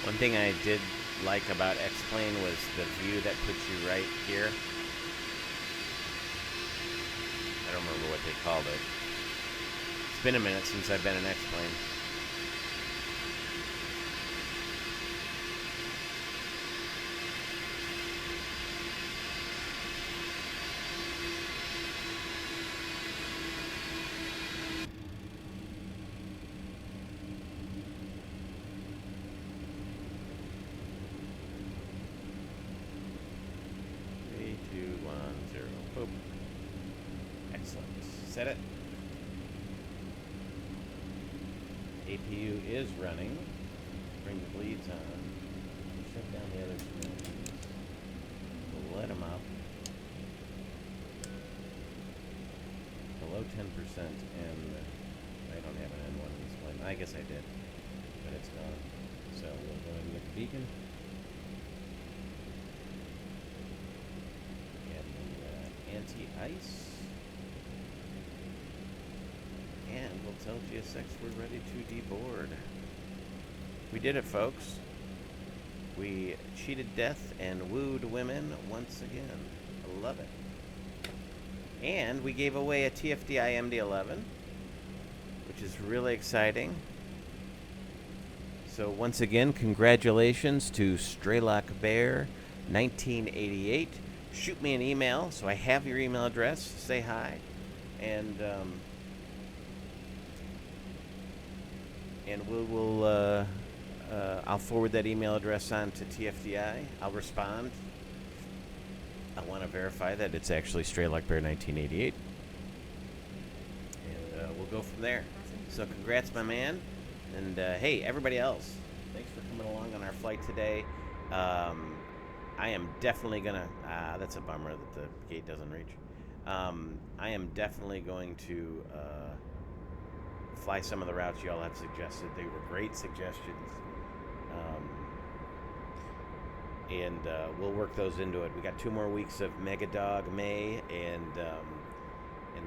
Speaker 1: One thing I did like about X-Plane was the view that puts you right here. I don't remember what they called it. It's been a minute since I've been in X-Plane. Set it. APU is running. Bring the bleeds on. Shut down the other screens. We'll let them up. Below 10%, and I don't have an N1 display. I guess I did, but it's gone. So we'll go ahead and get the beacon. And the anti-ice. And we'll tell GSX we're ready to deboard. We did it, folks. We cheated death and wooed women once again. I love it. And we gave away a TFDi MD-11, which is really exciting. So once again, congratulations to Straylock Bear 1988. Shoot me an email so I have your email address. Say hi. And we will, I'll forward that email address on to TFDi. I'll respond. I want to verify that it's actually Straylock Bear 1988. And we'll go from there. So congrats, my man. And hey, everybody else, thanks for coming along on our flight today. I am definitely going to, that's a bummer that the gate doesn't reach. I am definitely going to fly some of the routes y'all have suggested. They were great suggestions. And we'll work those into it. We got 2 more weeks of Mega Dog May, and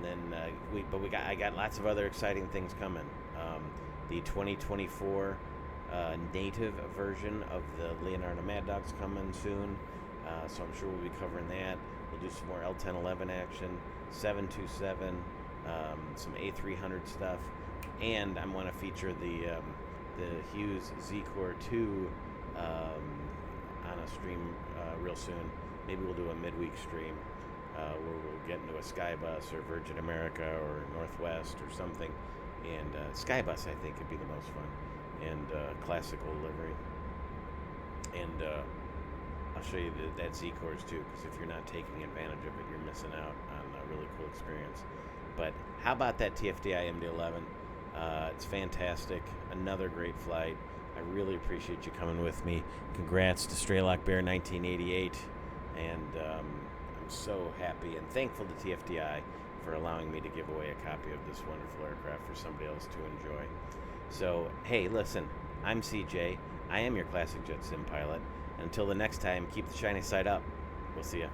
Speaker 1: then I got lots of other exciting things coming. The 2024 native version of the Leonardo Mad Dog's coming soon, so I'm sure we'll be covering that. We'll do some more L1011 action, 727, some A300 stuff. And I'm going to feature the Hughes Z-Core 2 on a stream real soon. Maybe we'll do a midweek stream where we'll get into a Skybus or Virgin America or Northwest or something And Skybus, I think, could be the most fun. And classical livery. And I'll show you that Z-Course too, because if you're not taking advantage of it, you're missing out on a really cool experience. But how about that TFDi MD-11? It's fantastic. Another great flight. I really appreciate you coming with me. Congrats to Straylock Bear 1988. And I'm so happy and thankful to TFDi for allowing me to give away a copy of this wonderful aircraft for somebody else to enjoy. So, hey, listen, I'm CJ. I am your Classic Jet Sim pilot. Until the next time, keep the shiny side up. We'll see ya.